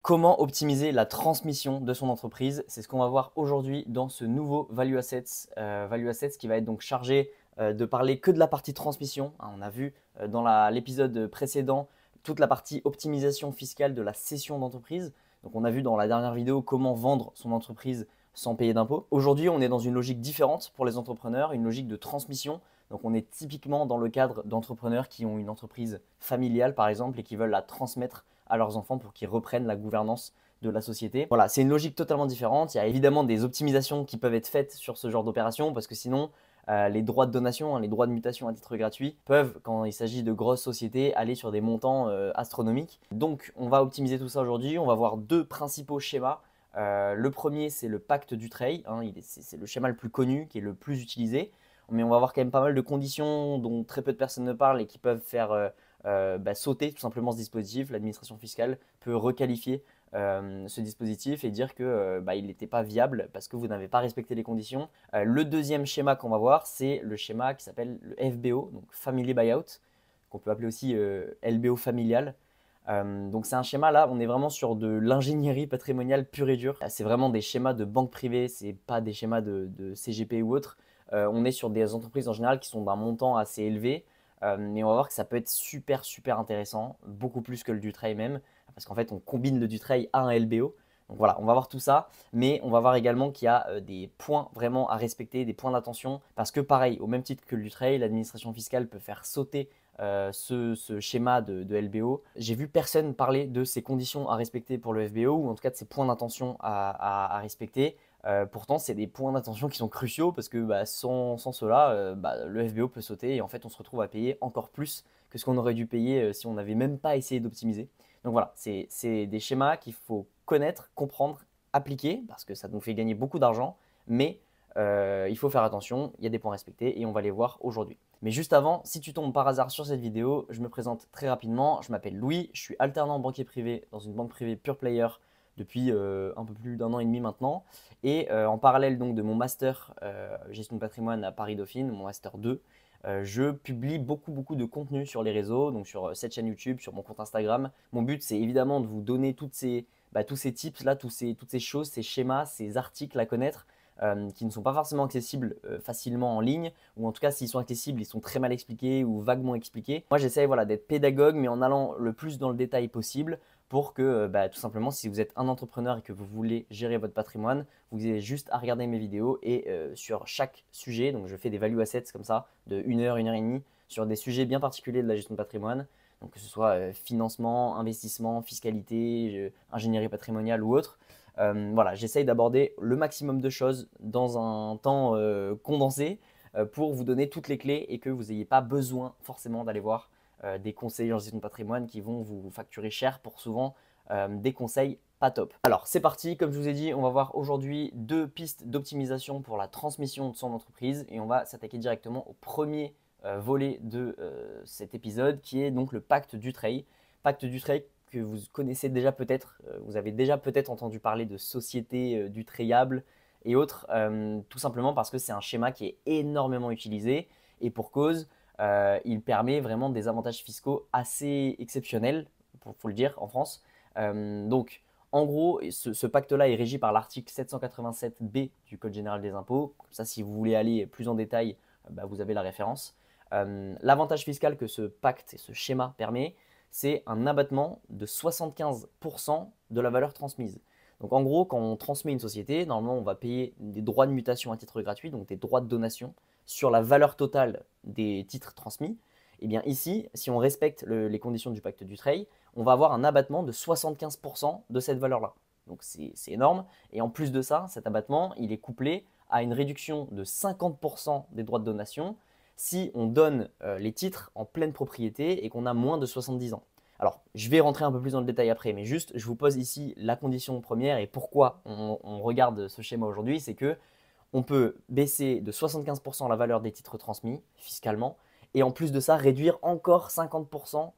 Comment optimiser la transmission de son entreprise? C'est ce qu'on va voir aujourd'hui dans ce nouveau Value Assets. Value Assets qui va être donc chargé de parler que de la partie transmission. On a vu dans l'épisode précédent toute la partie optimisation fiscale de la cession d'entreprise. Donc on a vu dans la dernière vidéo comment vendre son entreprise sans payer d'impôts. Aujourd'hui, on est dans une logique différente pour les entrepreneurs, une logique de transmission. Donc on est typiquement dans le cadre d'entrepreneurs qui ont une entreprise familiale par exemple et qui veulent la transmettre à leurs enfants pour qu'ils reprennent la gouvernance de la société. Voilà, c'est une logique totalement différente. Il y a évidemment des optimisations qui peuvent être faites sur ce genre d'opération parce que sinon, les droits de donation, les droits de mutation à titre gratuit peuvent, quand il s'agit de grosses sociétés, aller sur des montants astronomiques. Donc, on va optimiser tout ça aujourd'hui. On va voir deux principaux schémas. Le premier, c'est le pacte Dutreil. C'est le schéma le plus connu, qui est le plus utilisé. Mais on va voir quand même pas mal de conditions dont très peu de personnes ne parlent et qui peuvent faire sauter tout simplement ce dispositif. L'administration fiscale peut requalifier ce dispositif et dire que il n'était pas viable parce que vous n'avez pas respecté les conditions. Le deuxième schéma qu'on va voir, c'est le schéma qui s'appelle le FBO, donc Family Buyout, qu'on peut appeler aussi LBO familial. Donc c'est un schéma là, on est vraiment sur de l'ingénierie patrimoniale pure et dure. C'est vraiment des schémas de banque privée, c'est pas des schémas de CGP ou autre. On est sur des entreprises en général qui sont d'un montant assez élevé, mais on va voir que ça peut être super intéressant, beaucoup plus que le Dutreil même, parce qu'en fait on combine le Dutreil à un LBO. Donc voilà, on va voir tout ça, mais on va voir également qu'il y a des points vraiment à respecter, des points d'attention, parce que pareil, au même titre que le Dutreil, l'administration fiscale peut faire sauter ce schéma de LBO. J'ai vu personne parler de ces conditions à respecter pour le FBO, ou en tout cas de ces points d'attention à respecter. Pourtant, c'est des points d'attention qui sont cruciaux parce que sans cela, le FBO peut sauter et en fait, on se retrouve à payer encore plus que ce qu'on aurait dû payer si on n'avait même pas essayé d'optimiser. Donc voilà, c'est des schémas qu'il faut connaître, comprendre, appliquer parce que ça nous fait gagner beaucoup d'argent, mais il faut faire attention, il y a des points respectés et on va les voir aujourd'hui. Mais juste avant, si tu tombes par hasard sur cette vidéo, je me présente très rapidement. Je m'appelle Louis, je suis alternant banquier privé dans une banque privée pure player depuis un peu plus d'un an et demi maintenant. Et en parallèle donc de mon master gestion de patrimoine à Paris Dauphine, mon master 2, je publie beaucoup de contenu sur les réseaux, donc sur cette chaîne YouTube, sur mon compte Instagram. Mon but, c'est évidemment de vous donner tous ces tips là, toutes ces choses, ces schémas, ces articles à connaître qui ne sont pas forcément accessibles facilement en ligne, ou en tout cas s'ils sont accessibles, ils sont très mal expliqués ou vaguement expliqués. Moi j'essaye d'être pédagogue, mais en allant le plus dans le détail possible pour que tout simplement si vous êtes un entrepreneur et que vous voulez gérer votre patrimoine, vous avez juste à regarder mes vidéos et sur chaque sujet, donc je fais des value assets comme ça de 1 heure, 1 heure et demie sur des sujets bien particuliers de la gestion de patrimoine. Donc que ce soit financement, investissement, fiscalité, ingénierie patrimoniale ou autre. Voilà, j'essaye d'aborder le maximum de choses dans un temps condensé pour vous donner toutes les clés et que vous n'ayez pas besoin forcément d'aller voir des conseillers en gestion de patrimoine qui vont vous facturer cher pour souvent des conseils pas top. Alors c'est parti, comme je vous ai dit, on va voir aujourd'hui deux pistes d'optimisation pour la transmission de son entreprise et on va s'attaquer directement au premier volet de cet épisode qui est donc le pacte Dutreil. Pacte Dutreil que vous connaissez déjà peut-être, vous avez déjà peut-être entendu parler de sociétés dutreyables et autres, tout simplement parce que c'est un schéma qui est énormément utilisé et pour cause, il permet vraiment des avantages fiscaux assez exceptionnels, faut le dire, en France. Donc, en gros, ce pacte-là est régi par l'article 787B du Code général des impôts. Comme ça, si vous voulez aller plus en détail, vous avez la référence. L'avantage fiscal que ce pacte et ce schéma permet, c'est un abattement de 75% de la valeur transmise. Donc en gros, quand on transmet une société, normalement on va payer des droits de mutation à titre gratuit, donc des droits de donation, sur la valeur totale des titres transmis. Et bien ici, si on respecte les conditions du pacte Dutreil, on va avoir un abattement de 75% de cette valeur-là. Donc c'est énorme. Et en plus de ça, cet abattement, il est couplé à une réduction de 50% des droits de donation si on donne les titres en pleine propriété et qu'on a moins de 70 ans. Alors, je vais rentrer un peu plus dans le détail après, mais juste, je vous pose ici la condition première et pourquoi on regarde ce schéma aujourd'hui, c'est que on peut baisser de 75% la valeur des titres transmis fiscalement et en plus de ça, réduire encore 50%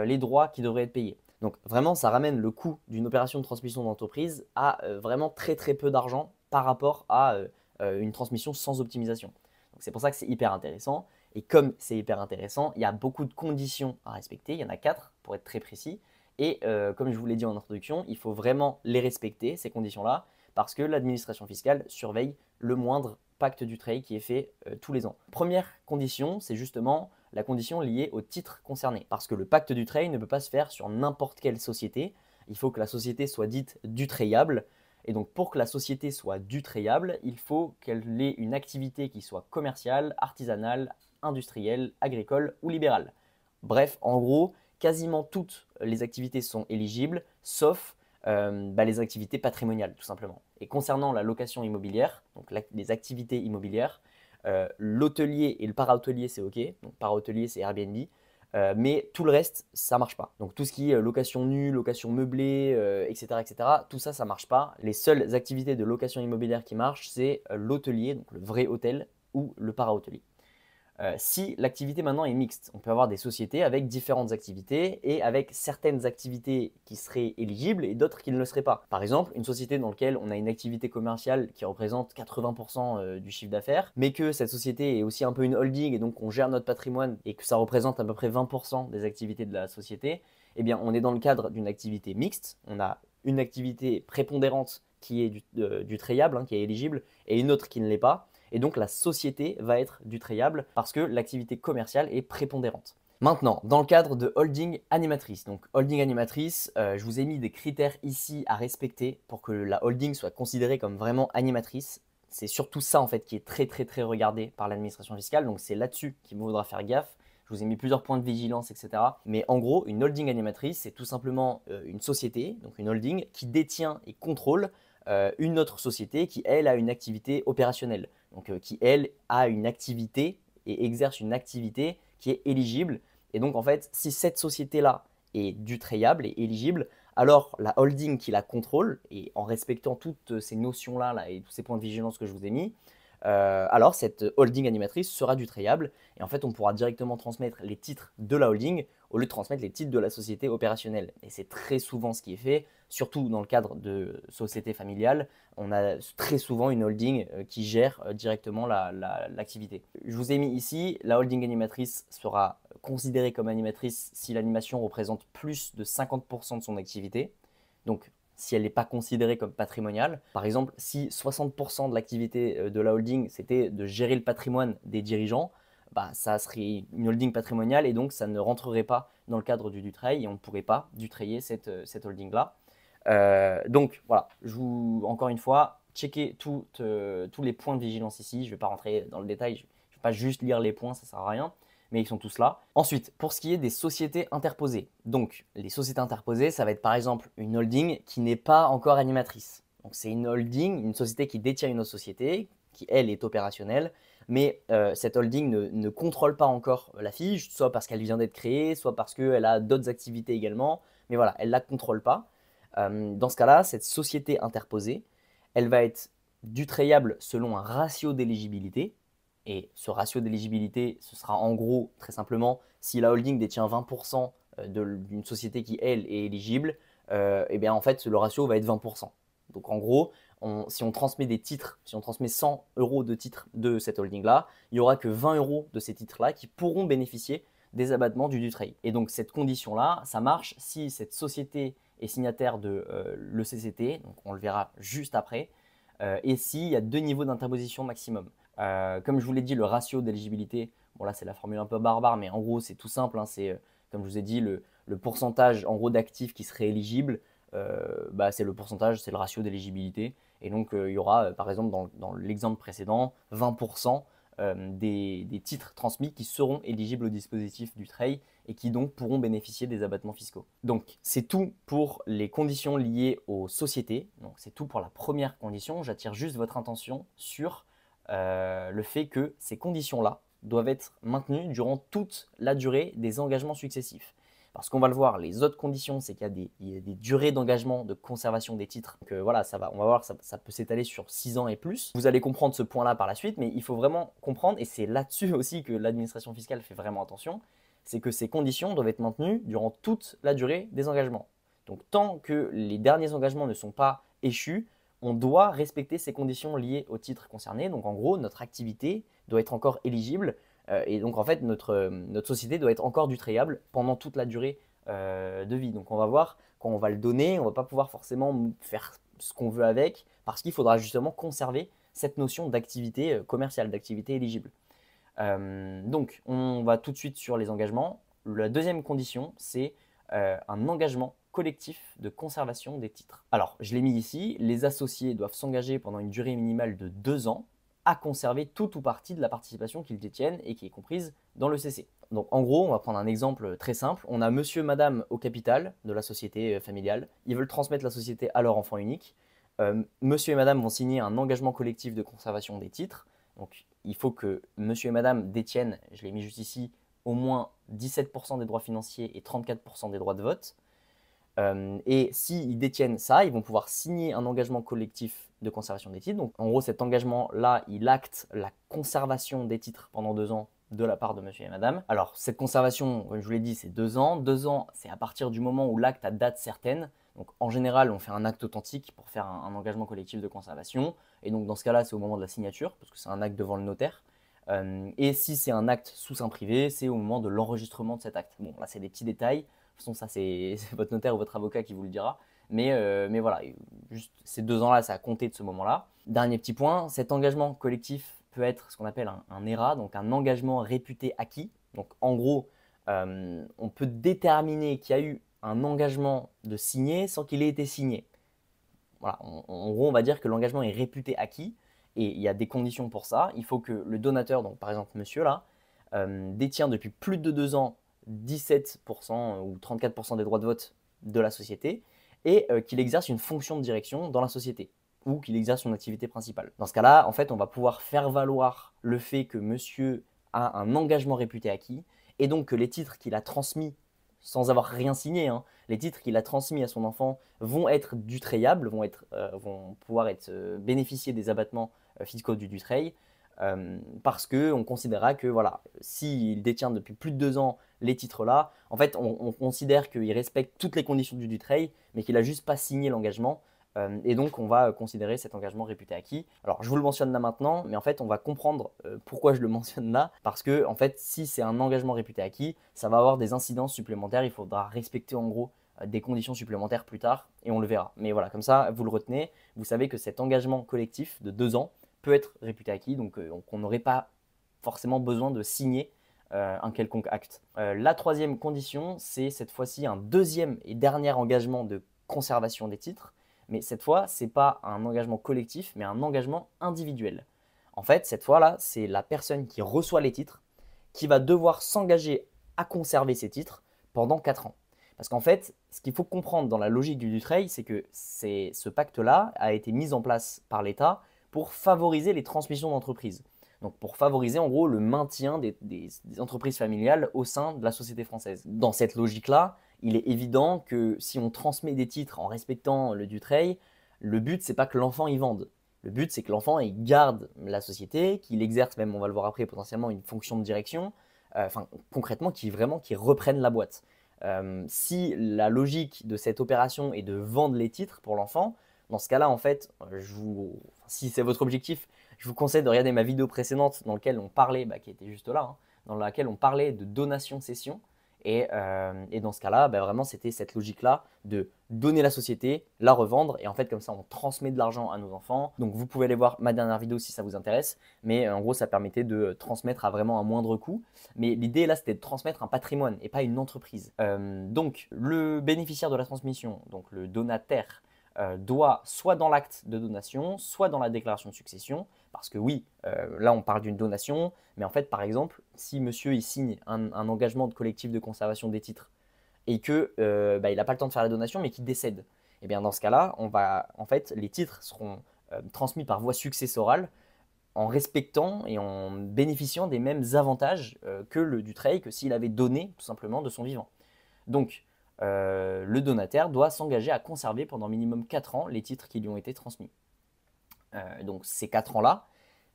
les droits qui devraient être payés. Donc vraiment, ça ramène le coût d'une opération de transmission d'entreprise à vraiment très peu d'argent par rapport à une transmission sans optimisation. C'est pour ça que c'est hyper intéressant. Et comme c'est hyper intéressant, il y a beaucoup de conditions à respecter. Il y en a 4 pour être très précis. Et comme je vous l'ai dit en introduction, il faut vraiment les respecter, ces conditions-là, parce que l'administration fiscale surveille le moindre pacte du trade qui est fait tous les ans. Première condition, c'est justement la condition liée au titre concerné. Parce que le pacte du trade ne peut pas se faire sur n'importe quelle société. Il faut que la société soit dite dutréable. Et donc pour que la société soit dutréable, il faut qu'elle ait une activité qui soit commerciale, artisanale, industrielle, agricole ou libérale. Bref, en gros, quasiment toutes les activités sont éligibles, sauf les activités patrimoniales, tout simplement. Et concernant la location immobilière, donc les activités immobilières, l'hôtelier et le para-hôtelier, c'est OK. Donc para-hôtelier, c'est Airbnb. Mais tout le reste, ça marche pas. Donc tout ce qui est location nue, location meublée, etc., tout ça, ça marche pas. Les seules activités de location immobilière qui marchent, c'est l'hôtelier, donc le vrai hôtel, ou le para-hôtelier. Si l'activité maintenant est mixte, on peut avoir des sociétés avec différentes activités et avec certaines activités qui seraient éligibles et d'autres qui ne le seraient pas. Par exemple, une société dans laquelle on a une activité commerciale qui représente 80% du chiffre d'affaires, mais que cette société est aussi un peu une holding et donc on gère notre patrimoine et que ça représente à peu près 20% des activités de la société, eh bien on est dans le cadre d'une activité mixte. On a une activité prépondérante qui est du trayable, qui est éligible, et une autre qui ne l'est pas. Et donc la société va être dutréable parce que l'activité commerciale est prépondérante. Maintenant, dans le cadre de holding animatrice, donc holding animatrice, je vous ai mis des critères ici à respecter pour que la holding soit considérée comme vraiment animatrice. C'est surtout ça en fait qui est très regardé par l'administration fiscale, donc c'est là-dessus qu'il vous faudra faire gaffe. Je vous ai mis plusieurs points de vigilance, etc. Mais en gros, une holding animatrice, c'est tout simplement une société, donc une holding, qui détient et contrôle une autre société qui, elle, a une activité opérationnelle. Donc, qui, elle, a une activité et exerce une activité qui est éligible. Et donc, en fait, si cette société-là est dutréable et éligible, alors la holding qui la contrôle, et en respectant toutes ces notions-là et tous ces points de vigilance que je vous ai mis, alors cette holding animatrice sera dutréable. Et en fait, on pourra directement transmettre les titres de la holding au lieu de transmettre les titres de la société opérationnelle. Et c'est très souvent ce qui est fait, surtout dans le cadre de sociétés familiales. On a très souvent une holding qui gère directement l'activité. Je vous ai mis ici, la holding animatrice sera considérée comme animatrice si l'animation représente plus de 50% de son activité. Donc, si elle n'est pas considérée comme patrimoniale. Par exemple, si 60% de l'activité de la holding, c'était de gérer le patrimoine des dirigeants, ça serait une holding patrimoniale et donc ça ne rentrerait pas dans le cadre du Dutreil et on ne pourrait pas dutrayer cette holding-là. Donc voilà, encore une fois, checker tous les points de vigilance ici. Je ne vais pas rentrer dans le détail, je ne vais pas juste lire les points, ça ne sert à rien, mais ils sont tous là. Ensuite, pour ce qui est des sociétés interposées. Donc, les sociétés interposées, ça va être par exemple une holding qui n'est pas encore animatrice. Donc, c'est une holding, une société qui détient une autre société, qui elle est opérationnelle, mais cette holding ne contrôle pas encore la fiche, soit parce qu'elle vient d'être créée, soit parce qu'elle a d'autres activités également, mais voilà, elle ne la contrôle pas. Dans ce cas-là, cette société interposée, elle va être dutréable selon un ratio d'éligibilité. Et ce ratio d'éligibilité, ce sera en gros, très simplement, si la holding détient 20% d'une société qui, elle, est éligible, et bien en fait, le ratio va être 20%. Donc en gros, si on transmet des titres, si on transmet 100 € de titres de cette holding-là, il n'y aura que 20 € de ces titres-là qui pourront bénéficier des abattements du Dutreil. Et donc cette condition-là, ça marche si cette société est signataire de l'ECCT, donc on le verra juste après, et s'il y a 2 niveaux d'interposition maximum. Comme je vous l'ai dit, le ratio d'éligibilité, bon là c'est la formule un peu barbare, mais en gros c'est tout simple, c'est comme je vous ai dit, le pourcentage en gros d'actifs qui seraient éligibles, c'est le pourcentage, c'est le ratio d'éligibilité. Et donc il y aura par exemple dans l'exemple précédent 20% des titres transmis qui seront éligibles au dispositif du Dutreil et qui donc pourront bénéficier des abattements fiscaux. Donc c'est tout pour les conditions liées aux sociétés. Donc c'est tout pour la première condition. J'attire juste votre attention sur le fait que ces conditions-là doivent être maintenues durant toute la durée des engagements successifs. Parce qu'on va le voir, les autres conditions, c'est qu'il y a des durées d'engagement de conservation des titres. Donc voilà, on va voir, ça peut s'étaler sur 6 ans et plus. Vous allez comprendre ce point-là par la suite, mais il faut vraiment comprendre, et c'est là-dessus aussi que l'administration fiscale fait vraiment attention, c'est que ces conditions doivent être maintenues durant toute la durée des engagements. Donc tant que les derniers engagements ne sont pas échus, on doit respecter ces conditions liées au titre concerné. Donc en gros, notre activité doit être encore éligible et donc en fait, notre société doit être encore dutréable pendant toute la durée de vie. Donc on va voir, quand on va le donner, on ne va pas pouvoir forcément faire ce qu'on veut avec, parce qu'il faudra justement conserver cette notion d'activité commerciale, d'activité éligible. Donc on va tout de suite sur les engagements. La deuxième condition, c'est un engagement collectif de conservation des titres. Alors, je l'ai mis ici, les associés doivent s'engager pendant une durée minimale de 2 ans à conserver tout ou partie de la participation qu'ils détiennent et qui est comprise dans le CC. Donc en gros, on va prendre un exemple très simple. On a monsieur, madame au capital de la société familiale. Ils veulent transmettre la société à leur enfant unique. Monsieur et madame vont signer un engagement collectif de conservation des titres. Donc il faut que monsieur et madame détiennent, je l'ai mis juste ici, au moins 17% des droits financiers et 34% des droits de vote. Et s'ils détiennent ça, ils vont pouvoir signer un engagement collectif de conservation des titres. Donc en gros, cet engagement-là, il acte la conservation des titres pendant 2 ans de la part de monsieur et madame. Alors cette conservation, comme je vous l'ai dit, c'est 2 ans. 2 ans, c'est à partir du moment où l'acte a date certaine. Donc en général, on fait un acte authentique pour faire un engagement collectif de conservation. Et donc dans ce cas-là, c'est au moment de la signature, parce que c'est un acte devant le notaire. Et si c'est un acte sous seing privé, c'est au moment de l'enregistrement de cet acte. Bon, là, c'est des petits détails. De toute façon, ça, c'est votre notaire ou votre avocat qui vous le dira. Mais voilà, juste ces 2 ans-là, ça a compté de ce moment-là. Dernier petit point, cet engagement collectif peut être ce qu'on appelle un ERA, donc un engagement réputé acquis. Donc en gros, on peut déterminer qu'il y a eu un engagement de signer sans qu'il ait été signé. Voilà, en gros, on va dire que l'engagement est réputé acquis et il y a des conditions pour ça. Il faut que le donateur, donc par exemple monsieur là, détient depuis plus de 2 ans 17% ou 34% des droits de vote de la société et qu'il exerce une fonction de direction dans la société ou qu'il exerce son activité principale. Dans ce cas-là, en fait, on va pouvoir faire valoir le fait que monsieur a un engagement réputé acquis et donc que les titres qu'il a transmis sans avoir rien signé, hein, les titres qu'il a transmis à son enfant vont être dutrayables, vont pouvoir bénéficier des abattements fiscaux du Dutreil, parce qu'on considérera que voilà, s'il détient depuis plus de 2 ans les titres-là, en fait, on considère qu'il respecte toutes les conditions du Dutreil, mais qu'il n'a juste pas signé l'engagement. Et donc, on va considérer cet engagement réputé acquis. Alors, je vous le mentionne là maintenant, mais en fait, on va comprendre pourquoi je le mentionne là. Parce que, en fait, si c'est un engagement réputé acquis, ça va avoir des incidences supplémentaires. Il faudra respecter en gros des conditions supplémentaires plus tard et on le verra. Mais voilà, comme ça, vous le retenez. Vous savez que cet engagement collectif de 2 ans peut être réputé acquis. Donc, on n'aurait pas forcément besoin de signer un quelconque acte. La troisième condition, c'est cette fois-ci un deuxième et dernier engagement de conservation des titres. Mais cette fois, ce n'est pas un engagement collectif, mais un engagement individuel. En fait, cette fois-là, c'est la personne qui reçoit les titres qui va devoir s'engager à conserver ces titres pendant 4 ans. Parce qu'en fait, ce qu'il faut comprendre dans la logique du Dutreil, c'est que ce pacte-là a été mis en place par l'État pour favoriser les transmissions d'entreprises. Donc pour favoriser en gros le maintien des entreprises familiales au sein de la société française. Dans cette logique-là, il est évident que si on transmet des titres en respectant le Dutreil, le but c'est pas que l'enfant y vende. Le but c'est que l'enfant il garde la société, qu'il exerce même, on va le voir après, potentiellement une fonction de direction, concrètement qu'il reprenne la boîte. Si la logique de cette opération est de vendre les titres pour l'enfant, dans ce cas-là en fait, si c'est votre objectif, je vous conseille de regarder ma vidéo précédente dans laquelle on parlait, qui était juste là, hein, dans laquelle on parlait de donation-cession. Et dans ce cas-là, vraiment, c'était cette logique-là de donner la société, la revendre. Et en fait, comme ça, on transmet de l'argent à nos enfants. Donc, vous pouvez aller voir ma dernière vidéo si ça vous intéresse. Mais en gros, ça permettait de transmettre à vraiment un moindre coût. Mais l'idée, là, c'était de transmettre un patrimoine et pas une entreprise. Donc, le bénéficiaire de la transmission, donc le donataire, doit soit dans l'acte de donation, soit dans la déclaration de succession, parce que oui, là on parle d'une donation, mais en fait par exemple, si monsieur il signe un engagement de collectif de conservation des titres et que il n'a pas le temps de faire la donation mais qu'il décède, et bien dans ce cas-là, en fait, les titres seront transmis par voie successorale en respectant et en bénéficiant des mêmes avantages que le Dutreil, que s'il avait donné tout simplement de son vivant. Donc, le donataire doit s'engager à conserver pendant minimum 4 ans les titres qui lui ont été transmis. Donc ces 4 ans-là,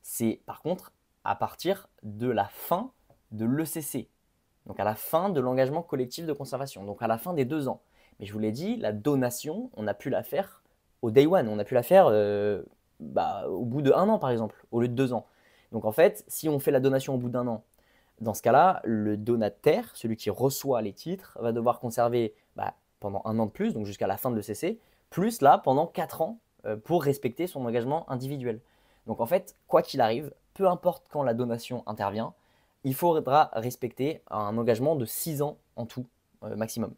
c'est par contre à partir de la fin de l'ECC, donc à la fin de l'engagement collectif de conservation, donc à la fin des 2 ans. Mais je vous l'ai dit, la donation, on a pu la faire au day one, on a pu la faire au bout de 1 an par exemple, au lieu de 2 ans. Donc en fait, si on fait la donation au bout d'1 an, Dans ce cas-là, le donataire, celui qui reçoit les titres, va devoir conserver pendant 1 an de plus, donc jusqu'à la fin de l'ECC, plus là pendant 4 ans pour respecter son engagement individuel. Donc en fait, quoi qu'il arrive, peu importe quand la donation intervient, il faudra respecter un engagement de 6 ans en tout maximum.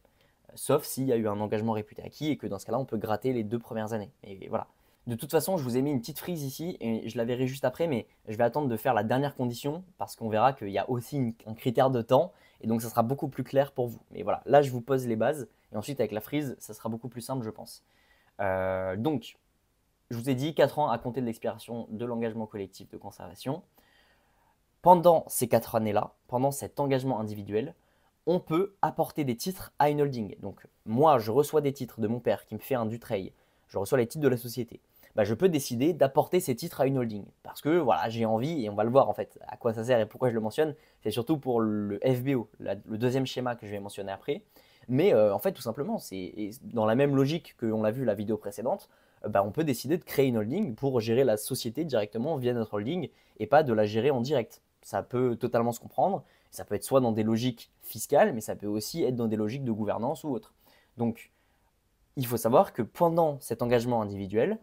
Sauf s'il y a eu un engagement réputé acquis et que dans ce cas-là, on peut gratter les 2 premières années. Et voilà. De toute façon, je vous ai mis une petite frise ici et je la verrai juste après, mais je vais attendre de faire la dernière condition parce qu'on verra qu'il y a aussi un critère de temps et donc ça sera beaucoup plus clair pour vous. Mais voilà, là je vous pose les bases et ensuite avec la frise, ça sera beaucoup plus simple, je pense. Donc, je vous ai dit 4 ans à compter de l'expiration de l'engagement collectif de conservation. Pendant ces 4 années-là, pendant cet engagement individuel, on peut apporter des titres à une holding. Donc moi, je reçois des titres de mon père qui me fait un Dutreil, je reçois les titres de la société. Je peux décider d'apporter ces titres à une holding parce que voilà, j'ai envie et on va le voir en fait à quoi ça sert et pourquoi je le mentionne. C'est surtout pour le FBO, le deuxième schéma que je vais mentionner après. Mais en fait, tout simplement, c'est dans la même logique qu'on l'a vu la vidéo précédente, on peut décider de créer une holding pour gérer la société directement via notre holding et pas de la gérer en direct. Ça peut totalement se comprendre. Ça peut être soit dans des logiques fiscales, mais ça peut aussi être dans des logiques de gouvernance ou autre. Donc, il faut savoir que pendant cet engagement individuel,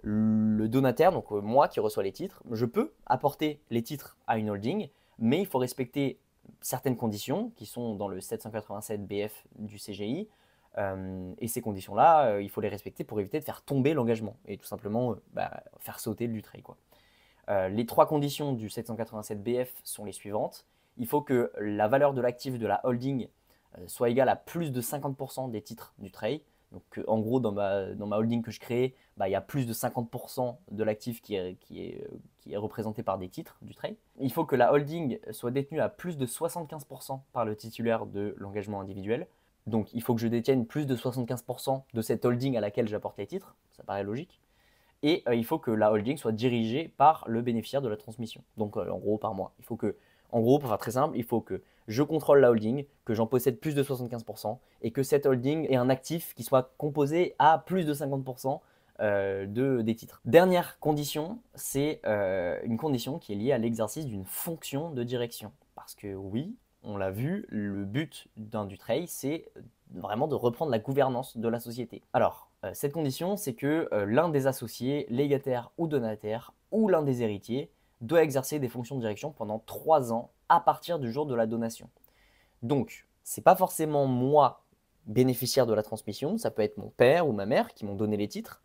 le donataire, donc moi qui reçois les titres, je peux apporter les titres à une holding, mais il faut respecter certaines conditions qui sont dans le 787 BF du CGI. Et ces conditions-là, il faut les respecter pour éviter de faire tomber l'engagement et tout simplement faire sauter le Dutreil, quoi. Les 3 conditions du 787 BF sont les suivantes. Il faut que la valeur de l'actif de la holding soit égale à plus de 50% des titres Dutreil. Donc en gros, dans ma holding que je crée, il y a plus de 50% de l'actif qui est représenté par des titres Dutreil. Il faut que la holding soit détenue à plus de 75% par le titulaire de l'engagement individuel. Donc il faut que je détienne plus de 75% de cette holding à laquelle j'apporte les titres. Ça paraît logique. Et il faut que la holding soit dirigée par le bénéficiaire de la transmission. Donc en gros par moi. En gros, pour faire très simple, il faut que je contrôle la holding, que j'en possède plus de 75% et que cette holding ait un actif qui soit composé à plus de 50% des titres. Dernière condition, c'est une condition qui est liée à l'exercice d'une fonction de direction. Parce que oui, on l'a vu, le but d'un Dutreil, c'est vraiment de reprendre la gouvernance de la société. Alors, cette condition, c'est que l'un des associés, légataire ou donataire, ou l'un des héritiers, doit exercer des fonctions de direction pendant 3 ans à partir du jour de la donation. Donc, c'est pas forcément moi, bénéficiaire de la transmission, ça peut être mon père ou ma mère qui m'ont donné les titres,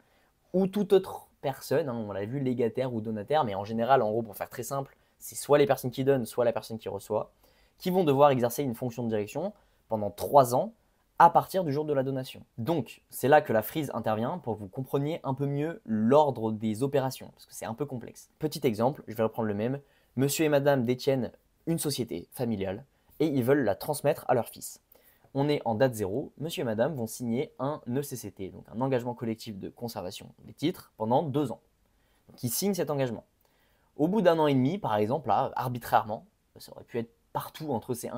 ou toute autre personne, on l'a vu, légataire ou donataire, mais en général, en gros, pour faire très simple, c'est soit les personnes qui donnent, soit la personne qui reçoit, qui vont devoir exercer une fonction de direction pendant 3 ans à partir du jour de la donation. Donc, c'est là que la frise intervient pour que vous compreniez un peu mieux l'ordre des opérations, parce que c'est un peu complexe. Petit exemple, je vais reprendre le même. Monsieur et madame détiennent une société familiale et ils veulent la transmettre à leur fils. On est en date zéro, monsieur et madame vont signer un ECCT, donc un engagement collectif de conservation des titres, pendant 2 ans. Donc ils signent cet engagement. Au bout d'1 an et demi, par exemple, là, arbitrairement, ça aurait pu être partout entre ces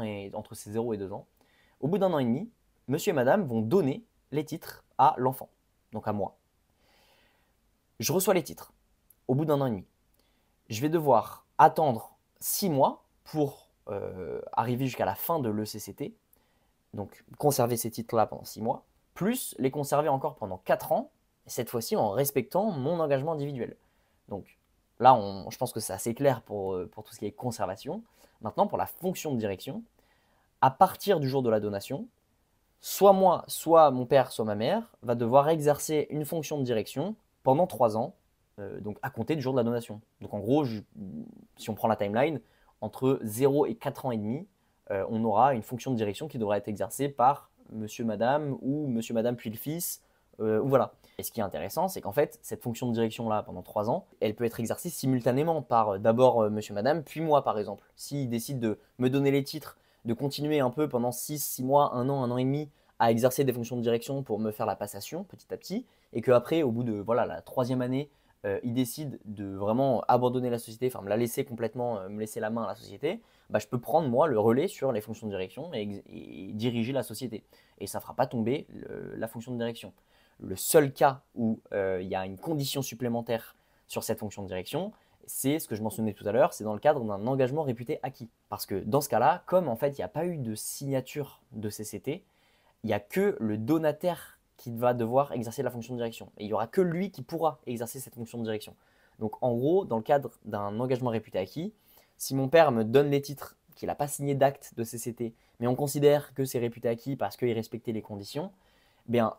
0 et 2 ans, au bout d'1 an et demi, monsieur et madame vont donner les titres à l'enfant, donc à moi. Je reçois les titres au bout d'1 an et demi. Je vais devoir attendre 6 mois pour arriver jusqu'à la fin de l'ECCT, donc conserver ces titres-là pendant 6 mois, plus les conserver encore pendant 4 ans, et cette fois-ci en respectant mon engagement individuel. Donc là, je pense que c'est assez clair pour tout ce qui est conservation. Maintenant, pour la fonction de direction, à partir du jour de la donation, soit moi, soit mon père, soit ma mère va devoir exercer une fonction de direction pendant 3 ans, donc à compter du jour de la donation. Donc en gros, si on prend la timeline, entre 0 et 4 ans et demi, on aura une fonction de direction qui devra être exercée par monsieur, madame, ou monsieur, madame, puis le fils, ou voilà. Et ce qui est intéressant, c'est qu'en fait, cette fonction de direction-là, pendant 3 ans, elle peut être exercée simultanément par d'abord monsieur, madame, puis moi, par exemple. S'ils décident de me donner les titres, de continuer un peu pendant 6 mois, 1 an et demi, à exercer des fonctions de direction pour me faire la passation petit à petit, et qu'après, au bout de la 3e année, ils décident de vraiment abandonner la société, enfin me la laisser complètement, me laisser la main à la société, je peux prendre moi le relais sur les fonctions de direction et diriger la société. Et ça ne fera pas tomber la fonction de direction. Le seul cas où il y a une condition supplémentaire sur cette fonction de direction, c'est ce que je mentionnais tout à l'heure, c'est dans le cadre d'un engagement réputé acquis. Parce que dans ce cas-là, comme en fait il n'y a pas eu de signature de CCT, il n'y a que le donataire qui va devoir exercer la fonction de direction. Et il n'y aura que lui qui pourra exercer cette fonction de direction. Donc en gros, dans le cadre d'un engagement réputé acquis, si mon père me donne les titres, qu'il n'a pas signé d'acte de CCT, mais on considère que c'est réputé acquis parce qu'il respectait les conditions, bien,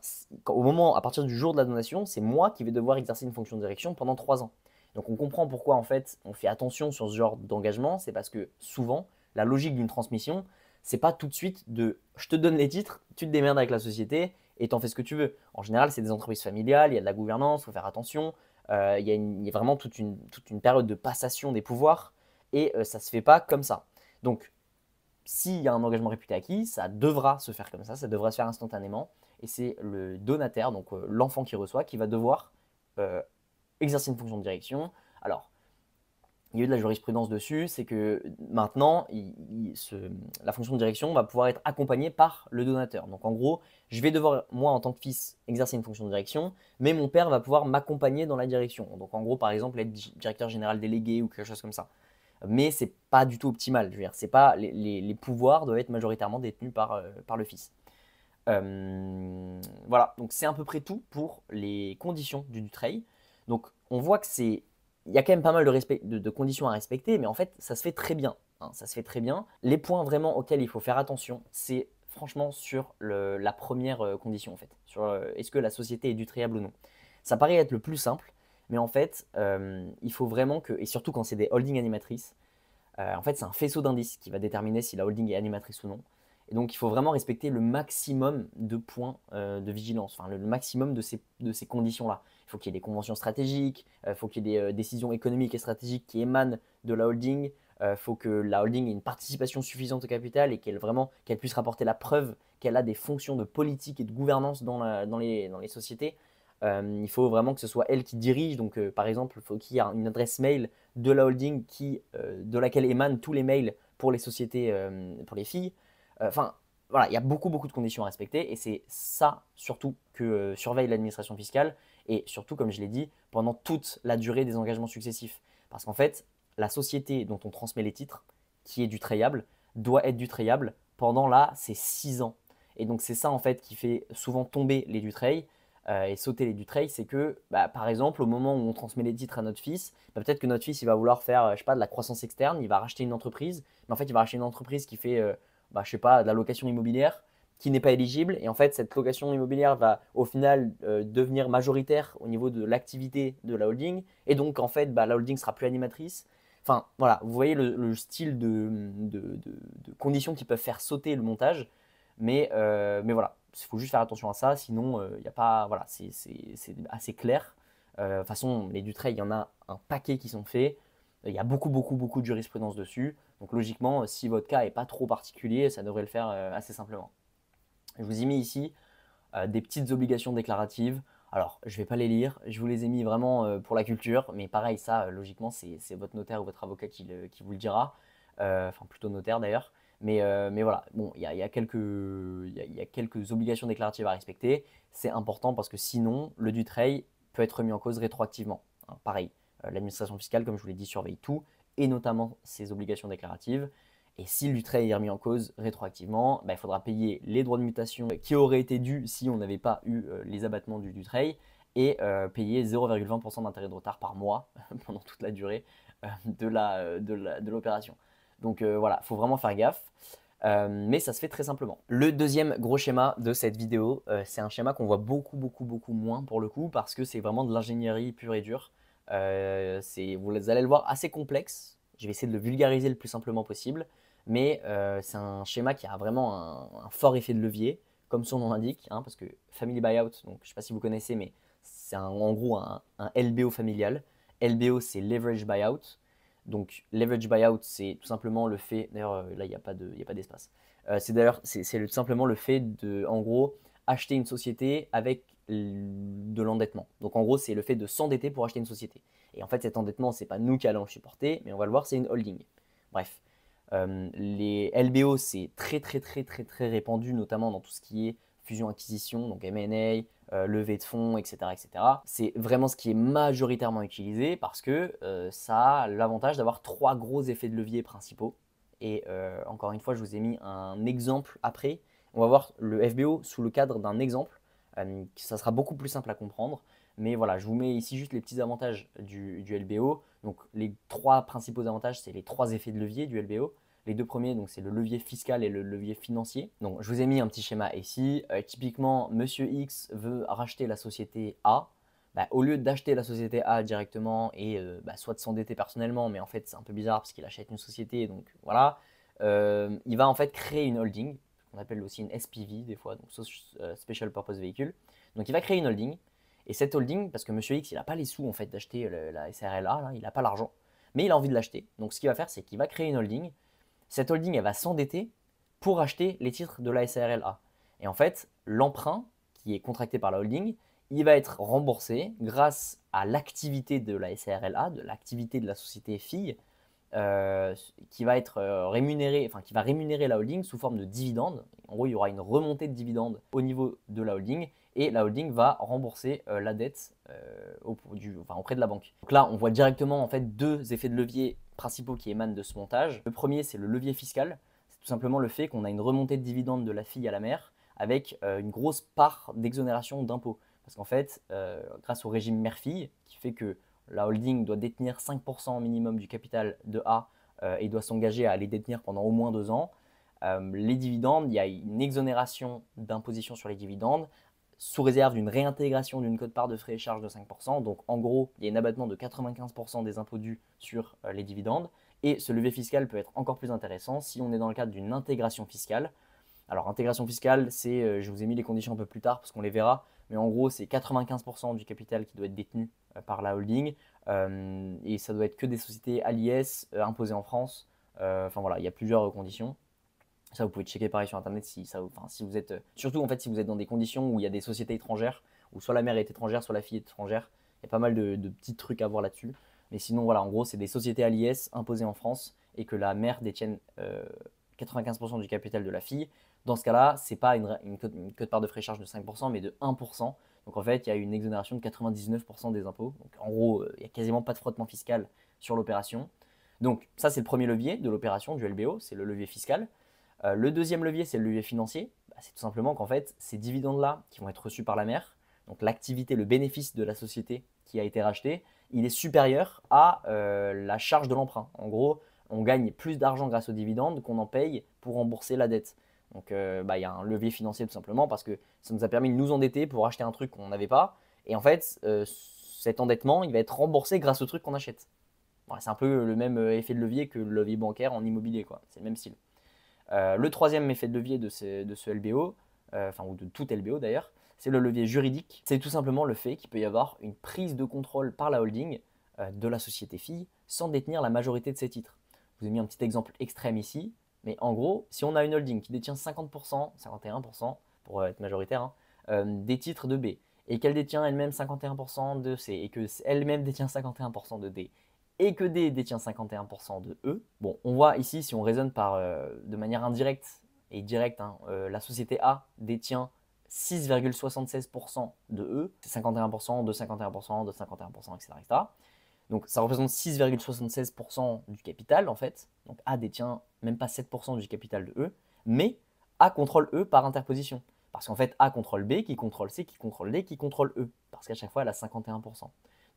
au moment, à partir du jour de la donation, c'est moi qui vais devoir exercer une fonction de direction pendant 3 ans. Donc on comprend pourquoi en fait on fait attention sur ce genre d'engagement, c'est parce que souvent la logique d'une transmission, c'est pas tout de suite de je te donne les titres, tu te démerdes avec la société et t'en fais ce que tu veux. En général, c'est des entreprises familiales, il y a de la gouvernance, il faut faire attention, il y a vraiment toute une période de passation des pouvoirs et ça se fait pas comme ça. Donc s'il y a un engagement réputé acquis, ça devra se faire comme ça devra se faire instantanément et c'est le donataire, donc l'enfant qui reçoit, qui va devoir euh, exercer une fonction de direction. Alors, il y a eu de la jurisprudence dessus, c'est que maintenant, la fonction de direction va pouvoir être accompagnée par le donateur. Donc en gros, je vais devoir, moi en tant que fils, exercer une fonction de direction, mais mon père va pouvoir m'accompagner dans la direction. Donc en gros, par exemple, être directeur général délégué ou quelque chose comme ça. Mais c'est pas du tout optimal. Je veux dire, c'est pas, les pouvoirs doivent être majoritairement détenus par le fils. Voilà, donc c'est à peu près tout pour les conditions du Dutreil. Donc on voit que il y a quand même pas mal de conditions à respecter, mais en fait ça se fait très bien, hein, ça se fait très bien. Les points vraiment auxquels il faut faire attention, c'est franchement sur la première condition en fait, sur est-ce que la société est dutrayable ou non. Ça paraît être le plus simple, mais en fait il faut vraiment que, et surtout quand c'est des holdings animatrices, en fait c'est un faisceau d'indices qui va déterminer si la holding est animatrice ou non. Et donc, il faut vraiment respecter le maximum de points de vigilance, enfin le maximum de ces conditions-là. Il faut qu'il y ait des conventions stratégiques, il faut qu'il y ait des décisions économiques et stratégiques qui émanent de la holding, il faut que la holding ait une participation suffisante au capital et qu'elle puisse rapporter la preuve qu'elle a des fonctions de politique et de gouvernance dans les sociétés. Il faut vraiment que ce soit elle qui dirige. Donc, par exemple, il faut qu'il y ait une adresse mail de la holding de laquelle émanent tous les mails pour les sociétés, pour les filles. Enfin, voilà, il y a beaucoup, beaucoup de conditions à respecter et c'est ça surtout que surveille l'administration fiscale et surtout, comme je l'ai dit, pendant toute la durée des engagements successifs. Parce qu'en fait, la société dont on transmet les titres, qui est dutrayable, doit être dutrayable pendant là, ces 6 ans. Et donc, c'est ça en fait qui fait souvent tomber les Dutreil et sauter les Dutreil, c'est que, bah, par exemple, au moment où on transmet les titres à notre fils, bah, peut-être que notre fils il va vouloir faire, je sais pas, de la croissance externe, il va racheter une entreprise, mais en fait, il va racheter une entreprise qui fait bah, je sais pas, de la location immobilière qui n'est pas éligible. Et en fait, cette location immobilière va au final devenir majoritaire au niveau de l'activité de la holding. Et donc, en fait, bah, la holding sera plus animatrice. Enfin, voilà, vous voyez le style de conditions qui peuvent faire sauter le montage. Mais voilà, il faut juste faire attention à ça. Sinon, il n'y a pas. Voilà, c'est assez clair. De toute façon, les Dutreil, il y en a un paquet qui sont faits. Il y a beaucoup, beaucoup, beaucoup de jurisprudence dessus. Donc logiquement, si votre cas n'est pas trop particulier, ça devrait le faire assez simplement. Je vous ai mis ici des petites obligations déclaratives. Alors, je ne vais pas les lire, je vous les ai mis vraiment pour la culture, mais pareil, ça, logiquement, c'est votre notaire ou votre avocat qui vous le dira, enfin plutôt notaire d'ailleurs. Mais voilà, bon, il y a quelques obligations déclaratives à respecter. C'est important parce que sinon, le Dutreil peut être remis en cause rétroactivement. Hein, pareil, l'administration fiscale, comme je vous l'ai dit, surveille tout, et notamment ses obligations déclaratives. Et si le Dutreil est remis en cause rétroactivement, bah, il faudra payer les droits de mutation qui auraient été dus si on n'avait pas eu les abattements du Dutreil et payer 0,20% d'intérêt de retard par mois pendant toute la durée de l'opération. Donc voilà, il faut vraiment faire gaffe. Mais ça se fait très simplement. Le deuxième gros schéma de cette vidéo, c'est un schéma qu'on voit beaucoup, beaucoup, beaucoup moins pour le coup parce que c'est vraiment de l'ingénierie pure et dure. Vous allez le voir assez complexe. Je vais essayer de le vulgariser le plus simplement possible. Mais c'est un schéma qui a vraiment un fort effet de levier, comme son nom l'indique, hein, parce que Family Buyout, donc, je ne sais pas si vous connaissez, mais c'est en gros un LBO familial. LBO, c'est Leverage Buyout. Donc, Leverage Buyout, c'est tout simplement le fait, d'ailleurs là, il n'y a pas d'espace. C'est tout simplement le fait de, en gros, acheter une société avec de l'endettement. Donc, en gros, c'est le fait de s'endetter pour acheter une société. Et en fait, cet endettement, c'est pas nous qui allons le supporter, mais on va le voir, c'est une holding. Bref, les LBO, c'est très très très très très répandu, notamment dans tout ce qui est fusion-acquisition, donc M&A, levée de fonds, etc., etc. C'est vraiment ce qui est majoritairement utilisé parce que ça a l'avantage d'avoir 3 gros effets de levier principaux. Et encore une fois, je vous ai mis un exemple après. On va voir le FBO sous le cadre d'un exemple. Ça sera beaucoup plus simple à comprendre. Mais voilà, je vous mets ici juste les petits avantages du LBO. Donc les 3 principaux avantages, c'est les 3 effets de levier du LBO. Les 2 premiers, donc c'est le levier fiscal et le levier financier. Donc je vous ai mis un petit schéma ici. Typiquement, Monsieur X veut racheter la société A. Bah, au lieu d'acheter la société A directement et soit de s'endetter personnellement, mais en fait c'est un peu bizarre parce qu'il achète une société, donc voilà, il va en fait créer une holding, qu'on appelle aussi une SPV des fois, donc Special Purpose Vehicle. Donc il va créer une holding, et cette holding, parce que Monsieur X il n'a pas les sous en fait d'acheter la SRLA, là, il n'a pas l'argent, mais il a envie de l'acheter. Donc ce qu'il va faire, c'est qu'il va créer une holding. Cette holding elle va s'endetter pour acheter les titres de la SRLA. Et en fait, l'emprunt qui est contracté par la holding, il va être remboursé grâce à l'activité de la SRLA, de l'activité de la société fille, qui va être rémunéré, enfin qui va rémunérer la holding sous forme de dividendes. En gros, il y aura une remontée de dividendes au niveau de la holding et la holding va rembourser la dette auprès de la banque. Donc là, on voit directement en fait 2 effets de levier principaux qui émanent de ce montage. Le premier, c'est le levier fiscal. C'est tout simplement le fait qu'on a une remontée de dividendes de la fille à la mère avec une grosse part d'exonération d'impôts. Parce qu'en fait, grâce au régime mère-fille, qui fait que la holding doit détenir 5% minimum du capital de A et doit s'engager à les détenir pendant au moins 2 ans, les dividendes, il y a une exonération d'imposition sur les dividendes sous réserve d'une réintégration d'une quote-part de frais et charges de 5%. Donc en gros, il y a un abattement de 95% des impôts dus sur les dividendes. Et ce levier fiscal peut être encore plus intéressant si on est dans le cadre d'une intégration fiscale. Alors, intégration fiscale, c'est, je vous ai mis les conditions un peu plus tard parce qu'on les verra, mais en gros, c'est 95% du capital qui doit être détenu par la holding et ça doit être que des sociétés à l'IS imposées en France. Enfin voilà, il y a plusieurs conditions. Ça, vous pouvez checker pareil sur internet si vous êtes, surtout en fait, si vous êtes dans des conditions où il y a des sociétés étrangères, où soit la mère est étrangère, soit la fille est étrangère. Il y a pas mal de petits trucs à voir là-dessus. Mais sinon, voilà, en gros, c'est des sociétés à l'IS imposées en France et que la mère détienne 95% du capital de la fille. Dans ce cas-là, ce n'est pas une quote-part de frais charge de 5%, mais de 1%. Donc en fait, il y a une exonération de 99% des impôts. Donc en gros, il n'y a quasiment pas de frottement fiscal sur l'opération. Donc ça, c'est le premier levier de l'opération, du LBO, c'est le levier fiscal. Le deuxième levier, c'est le levier financier. C'est tout simplement qu'en fait, ces dividendes-là qui vont être reçus par la mère, donc l'activité, le bénéfice de la société qui a été rachetée, il est supérieur à la charge de l'emprunt. En gros, on gagne plus d'argent grâce aux dividendes qu'on en paye pour rembourser la dette. Donc il y a un levier financier tout simplement parce que ça nous a permis de nous endetter pour acheter un truc qu'on n'avait pas. Et en fait, cet endettement, il va être remboursé grâce au truc qu'on achète. Voilà, c'est un peu le même effet de levier que le levier bancaire en immobilier, quoi. C'est le même style. Le troisième effet de levier de ce LBO, ou de tout LBO d'ailleurs, c'est le levier juridique. C'est tout simplement le fait qu'il peut y avoir une prise de contrôle par la holding de la société fille sans détenir la majorité de ses titres. Je vous ai mis un petit exemple extrême ici, mais en gros, si on a une holding qui détient 50%, 51% pour être majoritaire, des titres de B, et qu'elle détient elle-même 51% de C, et que elle-même détient 51% de D, et que D détient 51% de E. Bon, on voit ici, si on raisonne de manière indirecte et directe, la société A détient 6,76% de E, c'est 51%, de 51%, de 51%, etc., etc. Donc ça représente 6,76% du capital en fait. Donc A détient même pas 7% du capital de E, mais A contrôle E par interposition. Parce qu'en fait A contrôle B, qui contrôle C, qui contrôle D, qui contrôle E. Parce qu'à chaque fois elle a 51%.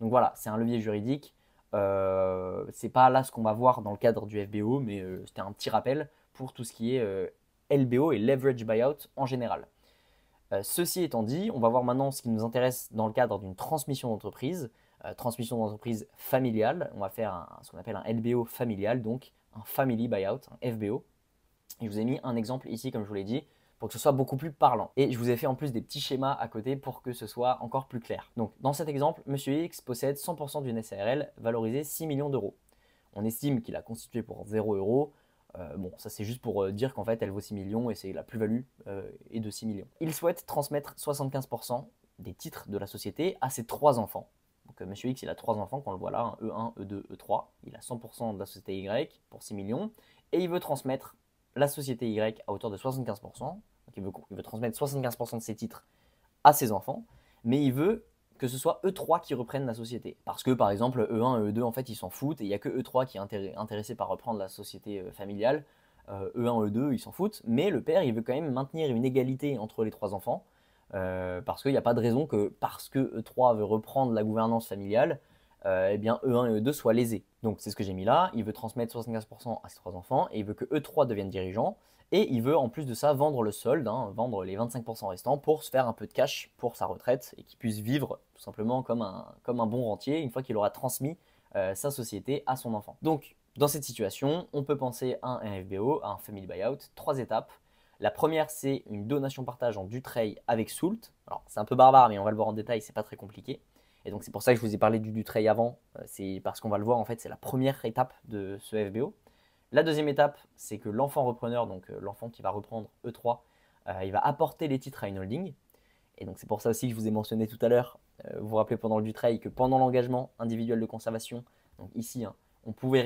Donc voilà, c'est un levier juridique. C'est pas là ce qu'on va voir dans le cadre du FBO, mais c'était un petit rappel pour tout ce qui est LBO et leverage buyout en général. Ceci étant dit, on va voir maintenant ce qui nous intéresse dans le cadre d'une transmission d'entreprise, transmission d'entreprise familiale. On va faire ce qu'on appelle un LBO familial, donc un family buyout, un FBO. Et je vous ai mis un exemple ici, comme je vous l'ai dit, pour que ce soit beaucoup plus parlant. Et je vous ai fait en plus des petits schémas à côté pour que ce soit encore plus clair. Donc dans cet exemple, Monsieur X possède 100% d'une SARL valorisée 6 millions d'euros. On estime qu'il a constitué pour 0 euros. Bon, ça c'est juste pour dire qu'en fait elle vaut 6 millions et c'est la plus-value est de 6 millions. Il souhaite transmettre 75% des titres de la société à ses 3 enfants. Donc Monsieur X il a 3 enfants, qu'on le voit là, E1, E2, E3. Il a 100% de la société Y pour 6 millions et il veut transmettre la société Y à hauteur de 75%, Donc il veut transmettre 75% de ses titres à ses enfants, mais il veut que ce soit E3 qui reprennent la société. Parce que par exemple, E1 et E2, en fait, ils s'en foutent, et il n'y a que E3 qui est intéressé par reprendre la société familiale. E1, E2, ils s'en foutent, mais le père, il veut quand même maintenir une égalité entre les trois enfants, parce qu'il n'y a pas de raison que, parce que E3 veut reprendre la gouvernance familiale, eh bien E1 et E2 soient lésés. Donc c'est ce que j'ai mis là, il veut transmettre 75% à ses trois enfants, et il veut que E3 devienne dirigeant, et il veut en plus de ça vendre le solde, hein, vendre les 25% restants pour se faire un peu de cash pour sa retraite et qu'il puisse vivre tout simplement comme un bon rentier une fois qu'il aura transmis sa société à son enfant. Donc dans cette situation, on peut penser à un FBO, à un Family Buyout, 3 étapes. La première, c'est une donation-partage en Dutreil avec Soult. Alors c'est un peu barbare, mais on va le voir en détail, c'est pas très compliqué. Et donc c'est pour ça que je vous ai parlé du Dutreil avant, c'est parce qu'on va le voir en fait, c'est la première étape de ce FBO. La deuxième étape, c'est que l'enfant repreneur, donc l'enfant qui va reprendre E3, il va apporter les titres à une holding. Et donc c'est pour ça aussi que je vous ai mentionné tout à l'heure, vous vous rappelez pendant le Dutreil, que pendant l'engagement individuel de conservation, donc ici, hein, on pouvait